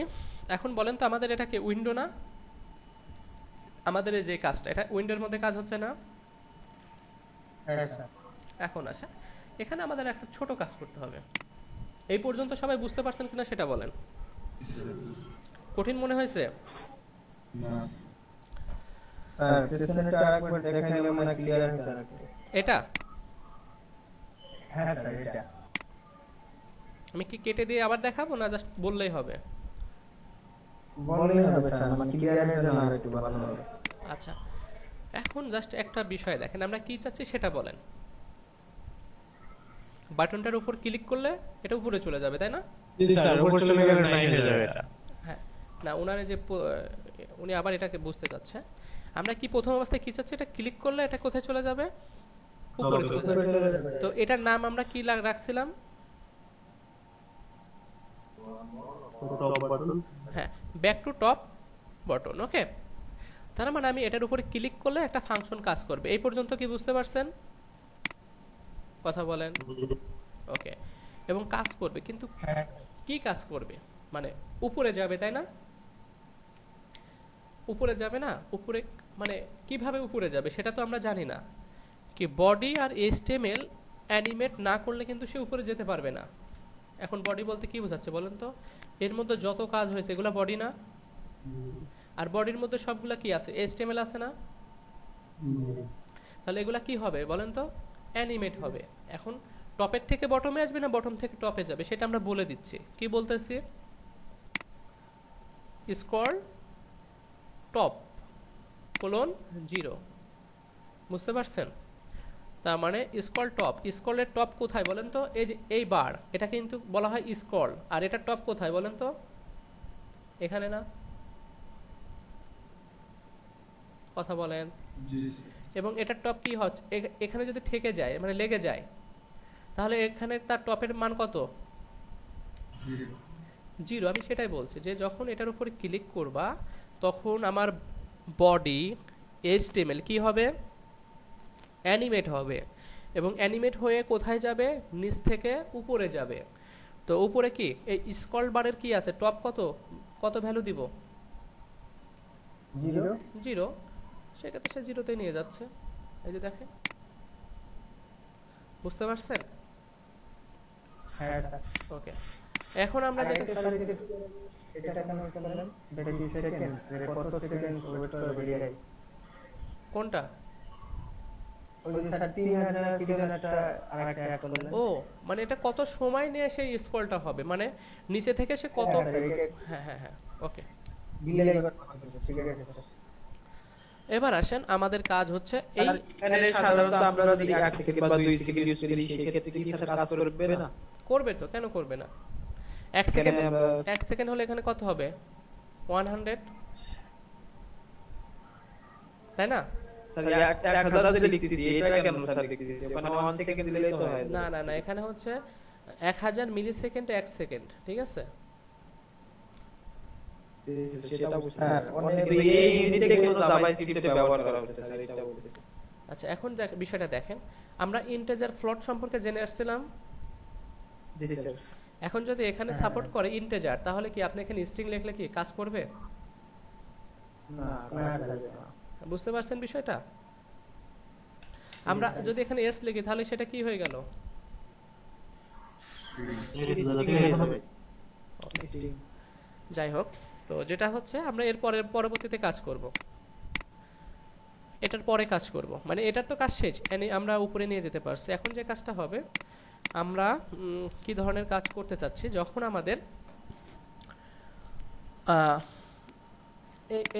এখন বলেন তো, আমাদের এটা কি উইন্ডো না? আমাদের এই যে কাজটা, এটা উইন্ডোর মধ্যে কাজ হচ্ছে না? এখন আসে এখানে আমাদের একটা ছোট কাজ করতে হবে। এই পর্যন্ত সবাই বুঝতে পারছেন কিনা সেটা বলেন। কঠিন মনে হয়েছে? না স্যার পেছনেরটা আরেকবার দেখাইলে মনে ক্লিয়ার হয়ে যাবে। এটা হ্যাঁ স্যার এটা আমি কি কেটে দিয়ে আবার দেখাবো না জাস্ট বললেই হবে? বললেই হবে স্যার, মানে ক্লিয়ার হয়ে যাবে আর একটু ভালো হবে। আচ্ছা, এখন জাস্ট একটা বিষয় দেখেন, আমরা কি চাচ্ছি সেটা বলেন। বাটনটার উপর ক্লিক করলে এটা উপরে চলে যাবে, তাই না? জি স্যার, উপর চলে গেলে নাই হয়ে যাবে এটা। হ্যাঁ, না ওনারে যে উনি আবার এটাকে বুঝতে চাচ্ছে। আমরা কি প্রথম অবস্থায় কি চাচ্ছি, এটা ক্লিক করলে এটা কোথায় চলে যাবে? উপরে চলে যাবে। তো এটার নাম আমরা কি রাখছিলাম? হ্যাঁ, ব্যাক টু টপ বটন। ওকে, তার মানে আমি এটার উপরে ক্লিক করলে একটা ফাংশন কাজ করবে। এই পর্যন্ত কি বুঝতে পারছেন? কথা বলেন। ওকে, এবং কাজ করবে, কিন্তু কি কাজ করবে? মানে উপরে যাবে, তাই না? উপরে যাবে না? উপরে মানে কিভাবে উপরে যাবে সেটা তো আমরা জানি না। কি বডি আর HTML অ্যানিমেট না করলে কিন্তু সে উপরে যেতে পারবে না। এখন বডি বলতে কি বোঝাচ্ছে বলেন তো? এর মধ্যে যত কাজ হয়েছে এগুলো বডি না? আর বডির মধ্যে সবগুলা কি আছে? HTML আছে না? তাহলে এগুলা কি হবে বলেন তো? অ্যানিমেট হবে। এখন টপের থেকে বটমে আসবে না বটম থেকে টপে যাবে সেটা আমরা বলে দিচ্ছি। কি বলতেছি? Scroll top colon 0। বুঝতে পারছেন? তার মানে স্ক্রল টপ, স্ক্রলের টপ কোথায় বলেন তো? এই যে এই বার, এটা কিন্তু বলা হয় স্ক্রল। আর এটা টপ কোথায় বলেন তো? এখানে না? কথা বলেন। জি স্যার। এবং এটার টপ কি হচ্ছে? এখানে যদি ঠেকে যায় মানে লেগে যায় তাহলে এখানে তার টপের মান কত? 0। আমি সেটাই বলছি যে যখন এটার উপরে ক্লিক করবা তখন আমার বডি HTML কি হবে? অ্যানিমেট হবে। এবং অ্যানিমেট হয়ে কোথায় যাবে? নিচ থেকে উপরে যাবে। তো উপরে কি এই স্ক্রল বারের কি আছে? টপ কত কত ভ্যালু দিব? 0। সেক্ষেত্রে সে 0তে নিয়ে যাচ্ছে। এই যে দেখেন, বুঝতে পারছেন? হ্যাঁ স্যার। ওকে, এখন আমরা এটা স্যার এটা কেন করলেন? এটা কি সেকেন্ড? কত সেকেন্ড ওয়েট করে বেরিয়ে যায়? কোনটা? ওই যে স্যার 3000 কিলোমিটার আরেকটা অ্যাড করলেন। ও মানে এটা কত সময় নিয়ে সেই স্ক্রলটা হবে, মানে নিচে থেকে সে কত? হ্যাঁ হ্যাঁ হ্যাঁ, ওকে। ডিলে করে ঠিক আছে স্যার। এবার আসেন, আমাদের কাজ হচ্ছে এই এখানে সাধারণত আমরা যদি 1 সেকেন্ড বা 2 সেকেন্ড ইউজ করি সেই ক্ষেত্রে কি স্যার কাজ করবে না? করবে তো, কেন করবে না? 1 সেকেন্ড, 1 সেকেন্ড হলে এখানে কত হবে? 100, তাই না? স্যার 1000 যদি লিখতেছি এটা কেন স্যার লিখতেছি? ওখানে 1 সেকেন্ড দিলেই তো হয়। না না না, এখানে হচ্ছে 1000 মিলি সেকেন্ড 1 সেকেন্ড, ঠিক আছে? সেটা বুঝছি স্যার অনেক এই ইউনিটে কেন জাভাস্ক্রিপ্টে ব্যবহার করা হচ্ছে স্যার এটা বলতেছি। আচ্ছা, এখন বিষয়টা দেখেন, আমরা ইন্টিজার ফ্লোট সম্পর্কে জেনে আসছিলাম। জি স্যার। এখন যদি এখানে সাপোর্ট করে ইন্টিজার, তাহলে কি আপনি এখানে স্ট্রিং লিখলে কি কাজ করবে? না স্যার। বুঝতে পারছেন বিষয়টা? আমরা যদি এখানে এস লিখি তাহলে সেটা কি হয়ে গেল? যাই হোক, তো যেটা হচ্ছে আমরা এর পরবর্তীতে কাজ করব, এটার পরে কাজ করব, মানে এটার তো কাজ শেষ, আমরা উপরে নিয়ে যেতে পারছি। এখন যে কাজটা হবে, আমরা কি ধরনের কাজ করতে চাচ্ছি, যখন আমাদের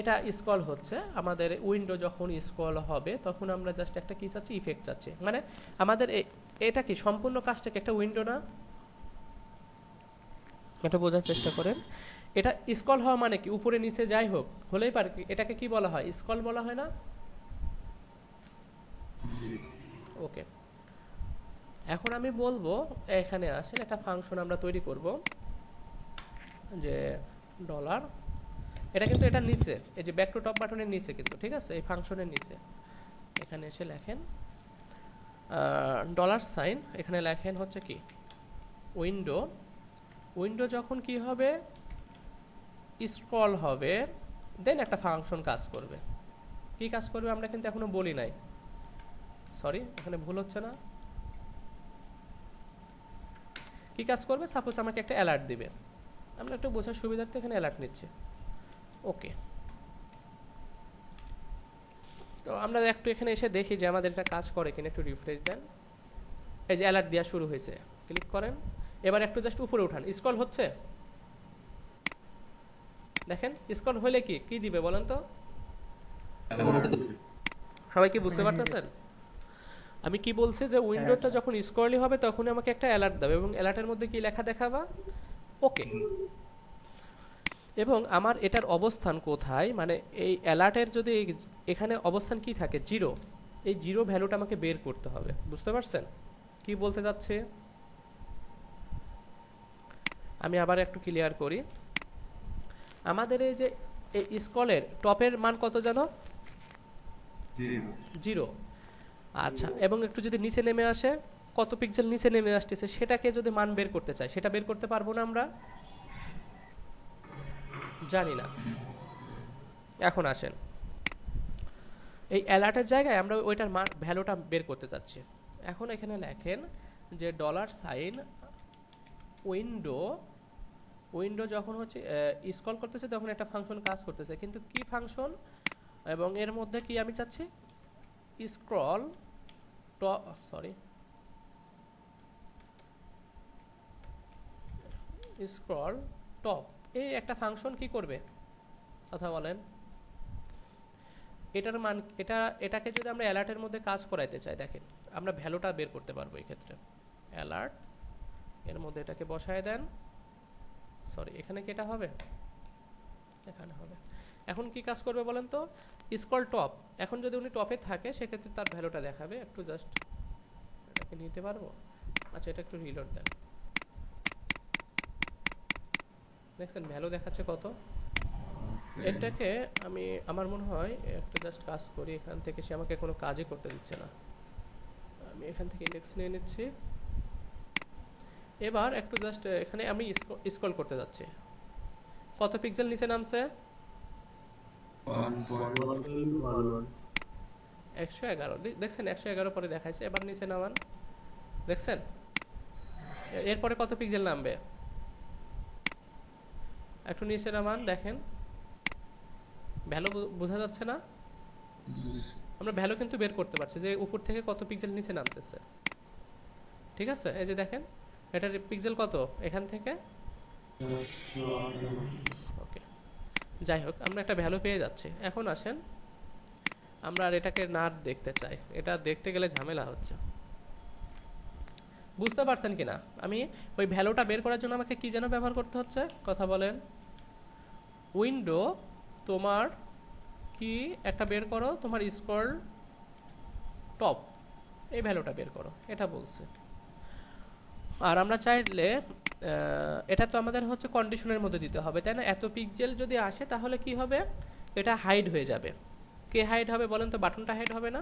এটা স্ক্রল হচ্ছে, আমাদের উইন্ডো যখন স্ক্রল হবে তখন আমরা জাস্ট একটা কি চাচ্ছি, ইফেক্ট চাচ্ছি। মানে আমাদের এটা কি সম্পূর্ণ কাজটাকে একটা উইন্ডো না, এটা বোঝার চেষ্টা করেন। এটা স্ক্রল হওয়া মানে কি, উপরে নিচে যাই হোক হলেই পারে, এটাকে কি বলা হয়, স্ক্রল বলা হয় না? ওকে, এখন আমি বলবো এখানে আসেন একটা ফাংশন আমরা তৈরি করব, যে ডলার, এটা কিন্তু এটা নিচে, এই যে ব্যাক টু টপ বাটনের নিচে কিন্তু, ঠিক আছে, এই ফাংশনের নিচে এখানে এসে লেখেন ডলার সাইন, এখানে লেখেন হচ্ছে কি উইন্ডো, উইন্ডো যখন কি হবে স্ক্রল হবে, দেন একটা ফাংশন কাজ করবে। কি কাজ করবে আমরা কিন্তু এখনো বলি নাই, সরি এখানে ভুল হচ্ছে না, কি কাজ করবে, সাপোজ আমাকে একটা অ্যালার্ট দিবে, আমরা একটু বোঝার সুবিধার্থে এখানে অ্যালার্ট নিচ্ছি। ওকে, তো আমরা একটু এখানে এসে দেখি যে আমাদের এটা কাজ করে কিনা, একটু রিফ্রেশ দেন। এই যে অ্যালার্ট দেওয়া শুরু হয়েছে, ক্লিক করেন, এবার একটু জাস্ট উপরে উঠান, স্ক্রল হচ্ছে, দেখেন স্ক্রল হলে কি কি দিবে বলেন তো, সবাই কি বুঝতে পারতেছেন? আমি কি বলছি যে উইন্ডোটা যখন স্ক্রলই হবে তখন আমাকে একটা অ্যালার্ট দেবে, এবং অ্যালার্টের মধ্যে কি লেখা দেখাবা, ওকে। এবং আমার এটার অবস্থান কোথায়, মানে এই অ্যালার্টের যদি এখানে অবস্থান কি থাকে, জিরো, এই জিরো ভ্যালুটা আমাকে বের করতে হবে, বুঝতে পারছেন কি বলতে যাচ্ছে? আমি আবার একটু ক্লিয়ার করি, আমাদের এই যে এই স্ক্রলের টপের মান কত জানো, জিরো। আচ্ছা, এবং একটু যদি নিচে নেমে আসে, কত পিক্সেল নিচে নেমে আসতেছে সেটাকে যদি মান বের করতে চাই, সেটা বের করতে পারবো না আমরা, জানি না। এখন আসেন এই অ্যালার্টের জায়গায় আমরা ওইটার মান ভ্যালুটা বের করতে চাচ্ছি। এখন এখানে লেখেন যে ডলার সাইন উইন্ডো, উইন্ডো যখন হচ্ছে স্ক্রল করতেছে তখন একটা ফাংশন কাজ করতেছে, কিন্তু কি ফাংশন, এবং এর মধ্যে কি আমি চাচ্ছি, স্ক্রল স্ক্রল টপ, এই একটা ফাংশন কি করবে, কথা বলেন। এটার মান এটাকে যদি আমরা অ্যালার্টের মধ্যে কাজ করাইতে চাই, দেখেন আমরা ভ্যালুটা বের করতে পারবো এই ক্ষেত্রে, অ্যালার্ট এর মধ্যে এটাকে বসায় দেন, সরি এখানে কি এটা হবে, এখানে হবে। এখন কি কাজ করবে বলেন তো, স্ক্রল টপ, এখন যদি উনি টপে থাকে সেক্ষেত্রে তার ভ্যালুটা দেখাবে, একটু জাস্ট এটাকে নিতে পারবো, আচ্ছা এটা একটু রিলোড দেন, দেখছেন ভ্যালু দেখাচ্ছে কত। এটাকে আমি আমার মনে হয় একটা জাস্ট কাজ করি, এখান থেকে সে আমাকে কোনো কাজই করতে দিচ্ছে না, আমি এখান থেকে ইন্ডেক্স নিয়ে নিচ্ছি। এবার একটু জাস্ট এখানে আমি স্ক্রল করতে যাচ্ছি, কত পিক্সেল নিচে নামছে, 111, দেখছেন 111 পরে দেখাইছে, এবার নিচে নামান, দেখছেন এরপরে কত পিক্সেল নামবে, একটু নিচে নামান, দেখেন ভ্যালু বোঝা যাচ্ছে না, আমরা ভ্যালু কিন্তু বের করতে পারছি যে উপর থেকে কত পিক্সেল নিচে নামতেছে, ঠিক আছে। এই যে দেখেন এটার পিক্সেল কত এখান থেকে, ওকে যাই হোক আমরা একটা ভ্যালু পেয়ে যাচ্ছি। এখন আসেন আমরা আর এটাকে না দেখতে চাই, এটা দেখতে গেলে ঝামেলা হচ্ছে, বুঝতে পারছেন কি না? আমি ওই ভ্যালুটা বের করার জন্য আমাকে কি যেন ব্যবহার করতে হচ্ছে, কথা বলেন। উইন্ডো তোমার কি একটা বের করো, তোমার স্ক্রল টপ এই ভ্যালুটা বের করো, এটা বলছে। আর আমরা চাইলে এটা তো আমাদের হচ্ছে কন্ডিশনের মধ্যে দিতে হবে, তাই না? এত পিক্সেল যদি আসে তাহলে কি হবে, এটা হাইড হয়ে যাবে। কে হাইড হবে বলেন তো, বাটনটা হাইড হবে না,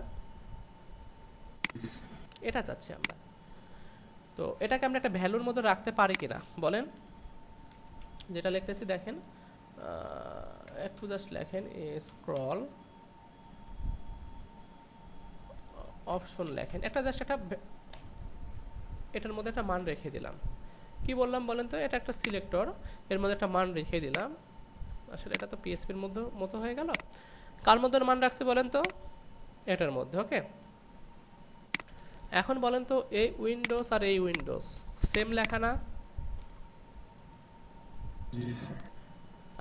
এটা চাচ্ছি আমরা। তো এটাকে আমরা একটা ভ্যালুর মধ্যে রাখতে পারি কিনা বলেন, যেটা লিখতেছি দেখেন, একটু জাস্ট লেখেন স্ক্রল অপশন লেখেন, একটা জাস্ট একটা এটার মধ্যে একটা মান রেখে দিলাম, কি বললাম বলেন তো, এটা একটা সিলেক্টর, এর মধ্যে একটা মান রেখে দিলাম। আসলে এটা তো পিএসপির মধ্যে মতো হয়ে গেল। কার মধ্যে মান রাখছি বলেন তো, এটার মধ্যে। ওকে, এখন বলেন তো এই উইন্ডোজ আর এই উইন্ডোজ সেম লেখা না?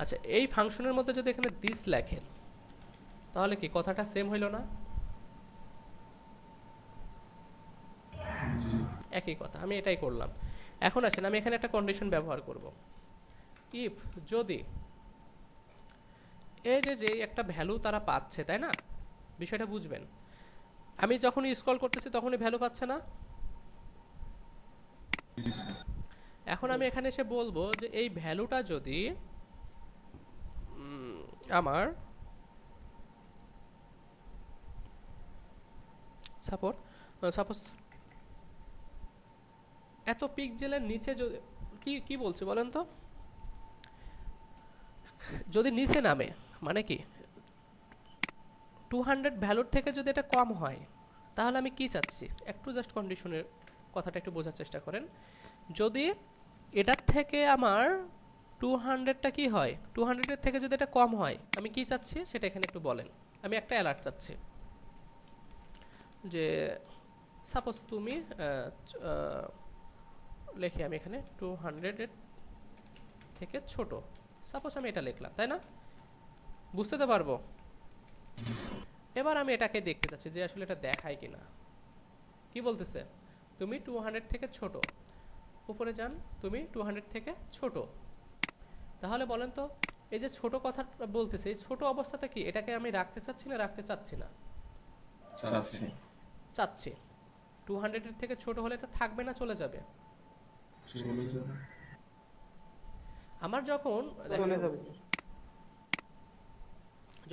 আচ্ছা, এই ফাংশনের মধ্যে যদি এখানে দিস লেখেন তাহলে কি কথাটা সেম হইল না? একই কথা, আমি এটাই করলাম। এখন আসেন আমি এখানে একটা কন্ডিশন ব্যবহার করব। ইফ যদি এই যে একটা ভ্যালু তারা পাচ্ছে, তাই না, বিষয়টা বুঝবেন, আমি যখনই স্ক্রল করতেছি তখনই ভ্যালু পাচ্ছে না। এখন আমি এখানে এসে বলবো যে এই ভ্যালুটা যদি আমার সাপোজ এত পিক্সেলের নিচে যদি কি বলছে বলেন তো, যদি নিচে নামে মানে কি 200 ভ্যালুর থেকে যদি এটা কম হয় তাহলে আমি কি চাচ্ছি, একটু জাস্ট কন্ডিশনের কথাটা একটু বোঝার চেষ্টা করেন। যদি এটার থেকে আমার 200টা কি হয়, 200-এর থেকে যদি এটা কম হয় আমি কি চাচ্ছি সেটা এখানে একটু বলেন। আমি একটা অ্যালার্ট চাচ্ছি যে সাপোজ তুমি লিখি আমি এখানে 200-এর থেকে ছোট, সাপোজ আমি এটা লিখলাম, তাই না, বুঝতে তো পারবো। এবার আমি এটাকে দেখতে চাচ্ছি যে আসলে এটা দেখায় কিনা। কি বলতেছে, তুমি 200 থেকে ছোট, উপরে যান, তুমি 200 থেকে ছোট। তাহলে বলেন তো এই যে ছোট কথাটা বলতেছে, এই ছোট অবস্থাটা কি, এটাকে আমি রাখতে চাচ্ছি না রাখতে চাচ্ছি না? চাচ্ছি। 200-এর থেকে ছোট হলে এটা থাকবে না চলে যাবে? আমার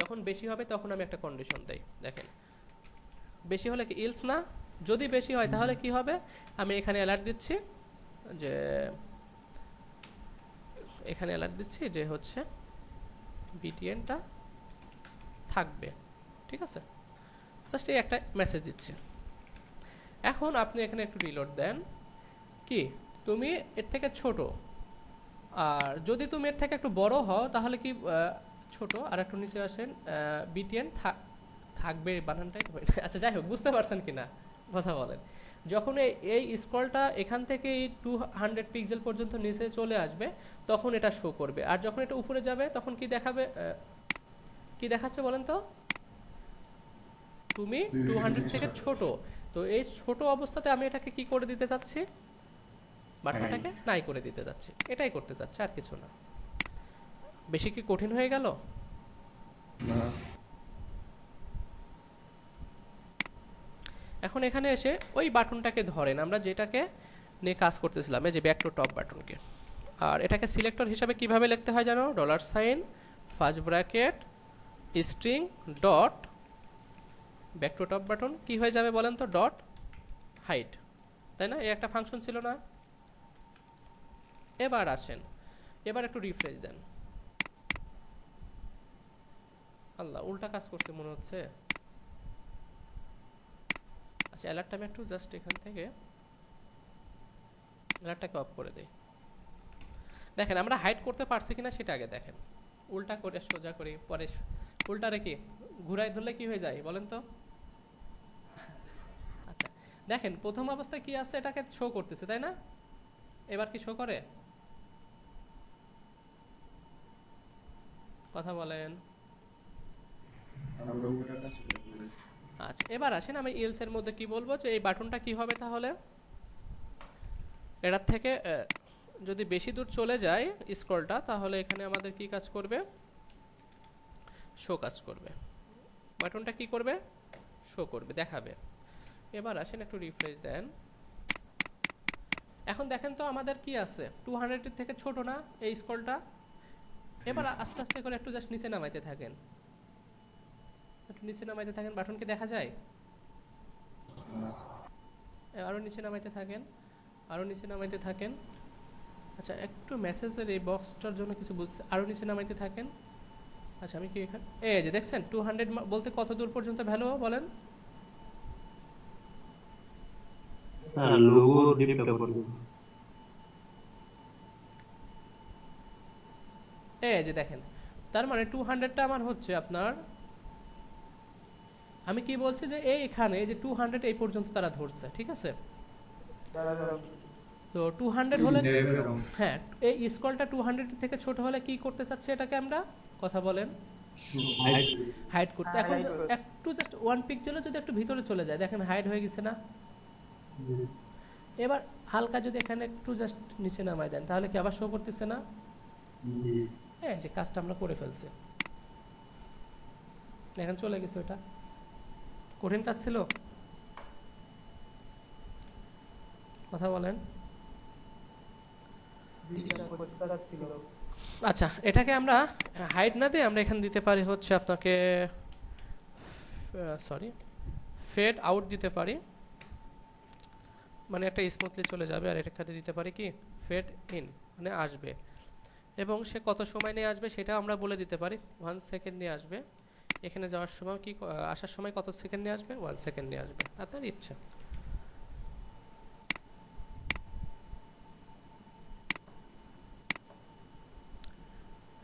যখন বেশি হবে তখন আমি একটা কন্ডিশন দেই, দেখেন বেশি হলে কি ইলস না, যদি বেশি হয় তাহলে কি হবে, আমি এখানে অ্যালার্ট দিচ্ছি যে হচ্ছে বিটিএনটা থাকবে, ঠিক আছে, জাস্ট এই একটা মেসেজ দিচ্ছি। এখন আপনি এখানে একটু রিলোড দেন, কি তুমি এর থেকে ছোট, আর যদি তুমি এর থেকে একটু বড় হও তাহলে কি ছোট, আর একটু নিচে আসেন বিটিএন থাকবে, বানানটাই আচ্ছা যাই হোক, বুঝতে পারছেন কিনা কথা বলেন। যখন এই স্ক্রলটা এখান থেকে এই 200 পিক্সেল পর্যন্ত নিচে চলে আসবে তখন এটা শো করবে, আর যখন এটা উপরে যাবে তখন কি দেখাবে, কি দেখাচ্ছে বলেন তো, তুমি 200 থেকে ছোট। তো এই ছোট অবস্থাতে আমি এটাকে কি করে দিতে চাচ্ছি, বার্তাটাকে নাই করে দিতে যাচ্ছি, এটাই করতে চাচ্ছি, আর কিছু না। বেশি কি কঠিন হয়ে গেল? এখন এখানে এসে ওই বাটনটাকে ধরেন, আমরা যেটাকে নিয়ে কাজ করতেছিলাম, এই যে ব্যাক টু টপ বাটনকে, আর এটাকে সিলেক্টর হিসাবে কিভাবে লিখতে হয় জানো, $, first bracket, string, dot, back to top button কি হয়ে যাবে বলেন তো, ডট হাইট, তাই না, এই একটা ফাংশন ছিল না। এবার আসেন, এবার একটু রিফ্রেশ দেন। আল্লাহ, উল্টা কাজ করতে মনে হচ্ছে। আচ্ছা, অ্যালার্টটা আমি একটু জাস্ট এখান থেকে অ্যালার্টটাকে অফ করে দিই। দেখেন আমরা হাইড করতে পারছি কিনা সেটা আগে দেখেন, উল্টা করে সোজা করি, পরে উল্টা রেখে ঘুরাই ধরলে কি হয়ে যায় বলেন তো। আচ্ছা দেখেন, প্রথম অবস্থায় কি আছে এটাকে শো করতেছে, তাই না, এবার কি শো করে, কথা বলেন। আচ্ছা এবার আসেন আমি এলস এর মধ্যে কি বলবো, যে এই বাটনটা কি হবে তাহলে, এটার থেকে যদি বেশি দূর চলে যায় স্ক্রলটা তাহলে এখানে আমাদের কি কাজ করবে, শো কাজ করবে, বাটনটা কি করবে, শো করবে, দেখাবে। এবার আসেন একটু রিফ্রেশ দেন। এখন দেখেন তো আমাদের কি আছে, 200 এর থেকে ছোট না এই স্ক্রলটা। এবার আস্তে আস্তে করে একটু জাস্ট নিচে নামাইতে থাকেন, একটু নিচে নামাইতে থাকেন, বাটন কি দেখা যায়, আরো নিচে নামাইতে থাকেন, আরো নিচে নামাইতে থাকেন। আচ্ছা একটু মেসেজের এই বক্সটার জন্য কিছু বুঝতে, আরো নিচে নামাইতে থাকেন। আচ্ছা আমি কি এখানে, এই যে দেখছেন 200 বলতে কত দূর পর্যন্ত ভ্যালু বলেন, স্যার লোগো ডিলিট করব, এই যে দেখেন, তার মানে 200টা আমার হচ্ছে আপনার, আমি কি বলছি যে এইখানে যে 200 এই পর্যন্ত তারা ধরছে, ঠিক আছে? তো 200 হলে, হ্যাঁ, এই স্কলটা 200 থেকে ছোট হলে কি করতে চাচ্ছে এটাকে আমরা, কথা বলেন, হাইড করতে। এখন একটু জাস্ট 1 পিক্সেলও যদি একটু ভিতরে চলে যায়, দেখেন হাইড হয়ে গেছে না? এবার হালকা যদি এখানে একটু জাস্ট নিচে নামাই দেন, তাহলে কি আবার শো করতেছে না? এই যে কাজটা আমরা করে ফেলছি, এখন চলে গেছে। ওটা কঠিন কাজ ছিল? কথা বলেন। আচ্ছা, এটাকে আমরা হাইড না দিয়ে আমরা এখানে দিতে পারি হচ্ছে আপনাকে, সরি, ফেড আউট দিতে পারি, মানে একটা স্মুথলি চলে যাবে। আর এটাকে দিতে পারি কি, ফেড ইন, মানে আসবে, এবং সে কত সময় নিয়ে আসবে সেটা আমরা বলে দিতে পারি। 1 সেকেন্ড নিয়ে আসবে। এখানে যাওয়ার সময় কি, আসার সময় কত সেকেন্ড নিয়ে আসবে? 1 সেকেন্ড নিয়ে আসবে, আপনার ইচ্ছা।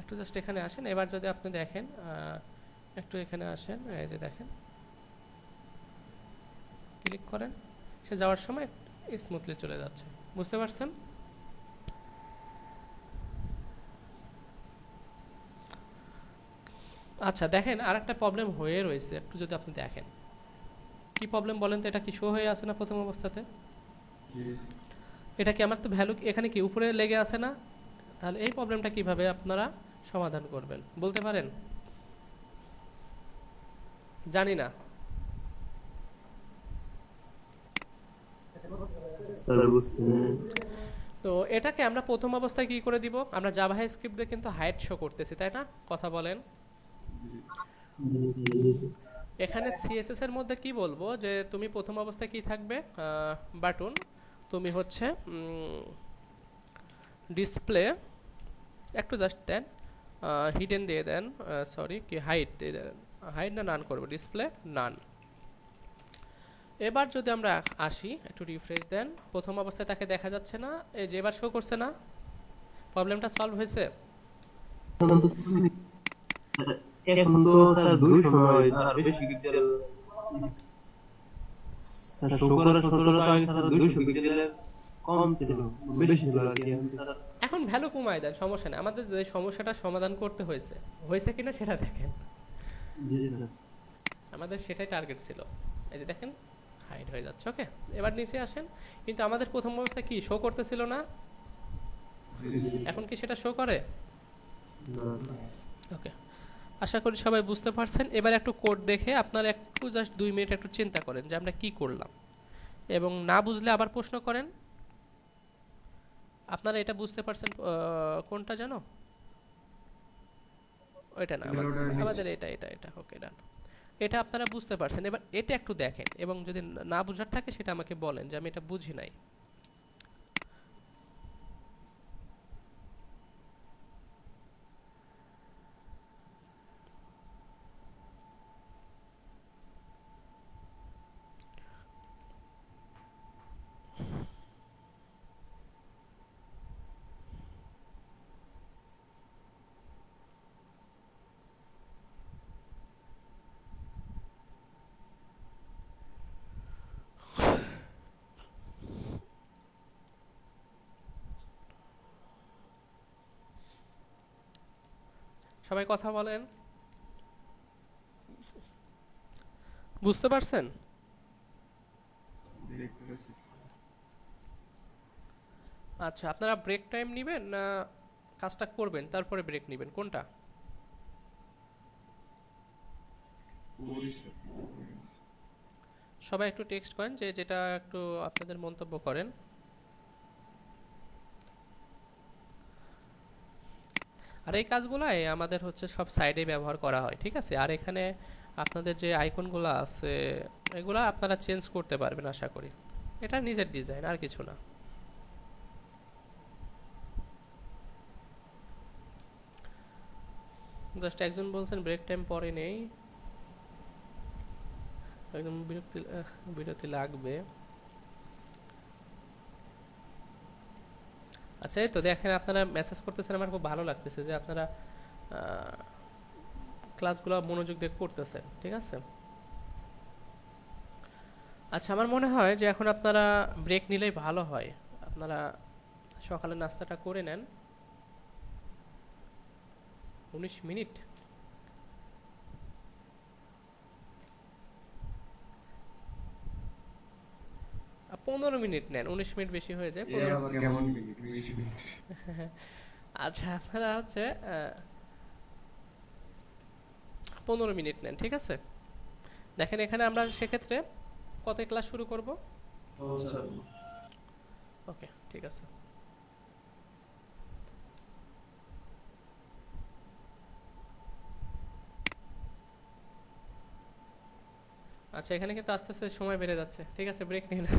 একটু জাস্ট এখানে আসেন। এবার যদি আপনি দেখেন, একটু এখানে আসেন, এই যে দেখেন, ক্লিক করেন, সে যাওয়ার সময় স্মুথলি চলে যাচ্ছে। বুঝতে পারছেন? আচ্ছা দেখেন, আর একটা প্রবলেম হয়ে রয়েছে, একটু যদি আপনি দেখেন কি প্রবলেম বলেন তো। এটা কি শো হয়ে আছে না প্রথম অবস্থাতে? এটা কি আমার তো ভ্যালু এখানে কি উপরে লেগে আছে না? তাহলে এই প্রবলেমটা কিভাবে আপনারা সমাধান করবেন বলতে পারেন? জানি না। তো এটাকে আমরা প্রথম অবস্থায় কি করে দিব? আমরা জাভা স্ক্রিপ্ট দিয়ে কিন্তু হাইড শো করতেছি, তাই না? কথা বলেন। এখানে সিএসএস এর মধ্যে কি বলবো যে তুমি প্রথম অবস্থায় কি থাকবে, বাটন, তুমি হচ্ছে ডিসপ্লে, একটু জাস্ট দেন, হিডেন দিয়ে দেন, সরি কি হাইড দিয়ে দেন, হাইড না নান করবো, ডিসপ্লে নান। এবার যদি আমরা আসি, একটু রিফ্রেশ দেন, প্রথম অবস্থায় তাকে দেখা যাচ্ছে না, এই যে এবার শো করছে না? প্রবলেমটা সলভ হয়েছে? এখন তো স্যার 2 সময় আর বেশি পিক্সেল স্যার শো করা 17 আগে স্যার 200 পিক্সেলের কম ছিল, বেশি ছিল আর কি। এখন ভ্যালু কমায় দেন, সমস্যা নেই। আমাদের যে সমস্যাটা সমাধান করতে হয়েছে কিনা সেটা দেখেন। জি স্যার, আমাদের সেটাই টার্গেট ছিল। এই যে দেখেন হাইড হয়ে যাচ্ছে। ওকে, এবার নিচে আসেন। কিন্তু আমাদের প্রথম অবস্থায় কি শো করতেছিল না? এখন কি সেটা শো করে? ওকে, আশা করি সবাই বুঝতে পারছেন। এবার একটু কোড দেখে আপনারা একটু জাস্ট 2 মিনিট একটু চিন্তা করেন যে আমরা কি করলাম, এবং না বুঝলে আবার প্রশ্ন করেন। আপনারা এটা বুঝতে পারছেন কোনটা জানো? ওইটা না, আমাদের এটা এটা এটা ওকে ডান। এটা আপনারা বুঝতে পারছেন। এবার এটা একটু দেখেন, এবং যদি না বুঝার থাকে সেটা আমাকে বলেন যে আমি এটা বুঝি নাই। সবাই কথা বলেন, বুঝতে পারছেন? আচ্ছা, আপনারা ব্রেক টাইম নেবেন না কাজটা করবেন তারপরে ব্রেক নেবেন, কোনটা? সবাই একটু টেক্সট করেন যে যেটা একটু আপনাদের মন্তব্য করেন। আর এই কাজগুলাই আমাদের হচ্ছে সব সাইডে ব্যবহার করা হয়, ঠিক আছে? আর এখানে আপনাদের যে আইকনগুলো আছে এগুলা আপনারা চেঞ্জ করতে পারবেন আশা করি। এটা নিজের ডিজাইন, আর কিছু না। জাস্ট একজন বলছেন ব্রেক টাইম পরে নেই, একদম বিরতি লাগবে। আচ্ছা, এই তো দেখেন আপনারা মেসেজ করতেছেন, আমার খুব ভালো লাগতেছে যে আপনারা ক্লাসগুলো মনোযোগ দিয়ে করতেছেন, ঠিক আছে। আচ্ছা, আমার মনে হয় যে এখন আপনারা ব্রেক নিলেই ভালো হয়। আপনারা সকালে নাস্তাটা করে নেন। 19 মিনিট, আর 15 মিনিট নেন, 19 মিনিট বেশি হয়ে যায়। 15 আবার কেমন বেশি মিনিট? আচ্ছা, আপনারা হচ্ছে 15 মিনিট নেন, ঠিক আছে। দেখেন এখানে আমরা সেক্ষেত্রে কত ক্লাস শুরু করব? ওকে, ঠিক আছে। আচ্ছা, এখানে কিন্তু আস্তে আস্তে সময় বেড়ে যাচ্ছে, ঠিক আছে, ব্রেক নিয়ে নেন।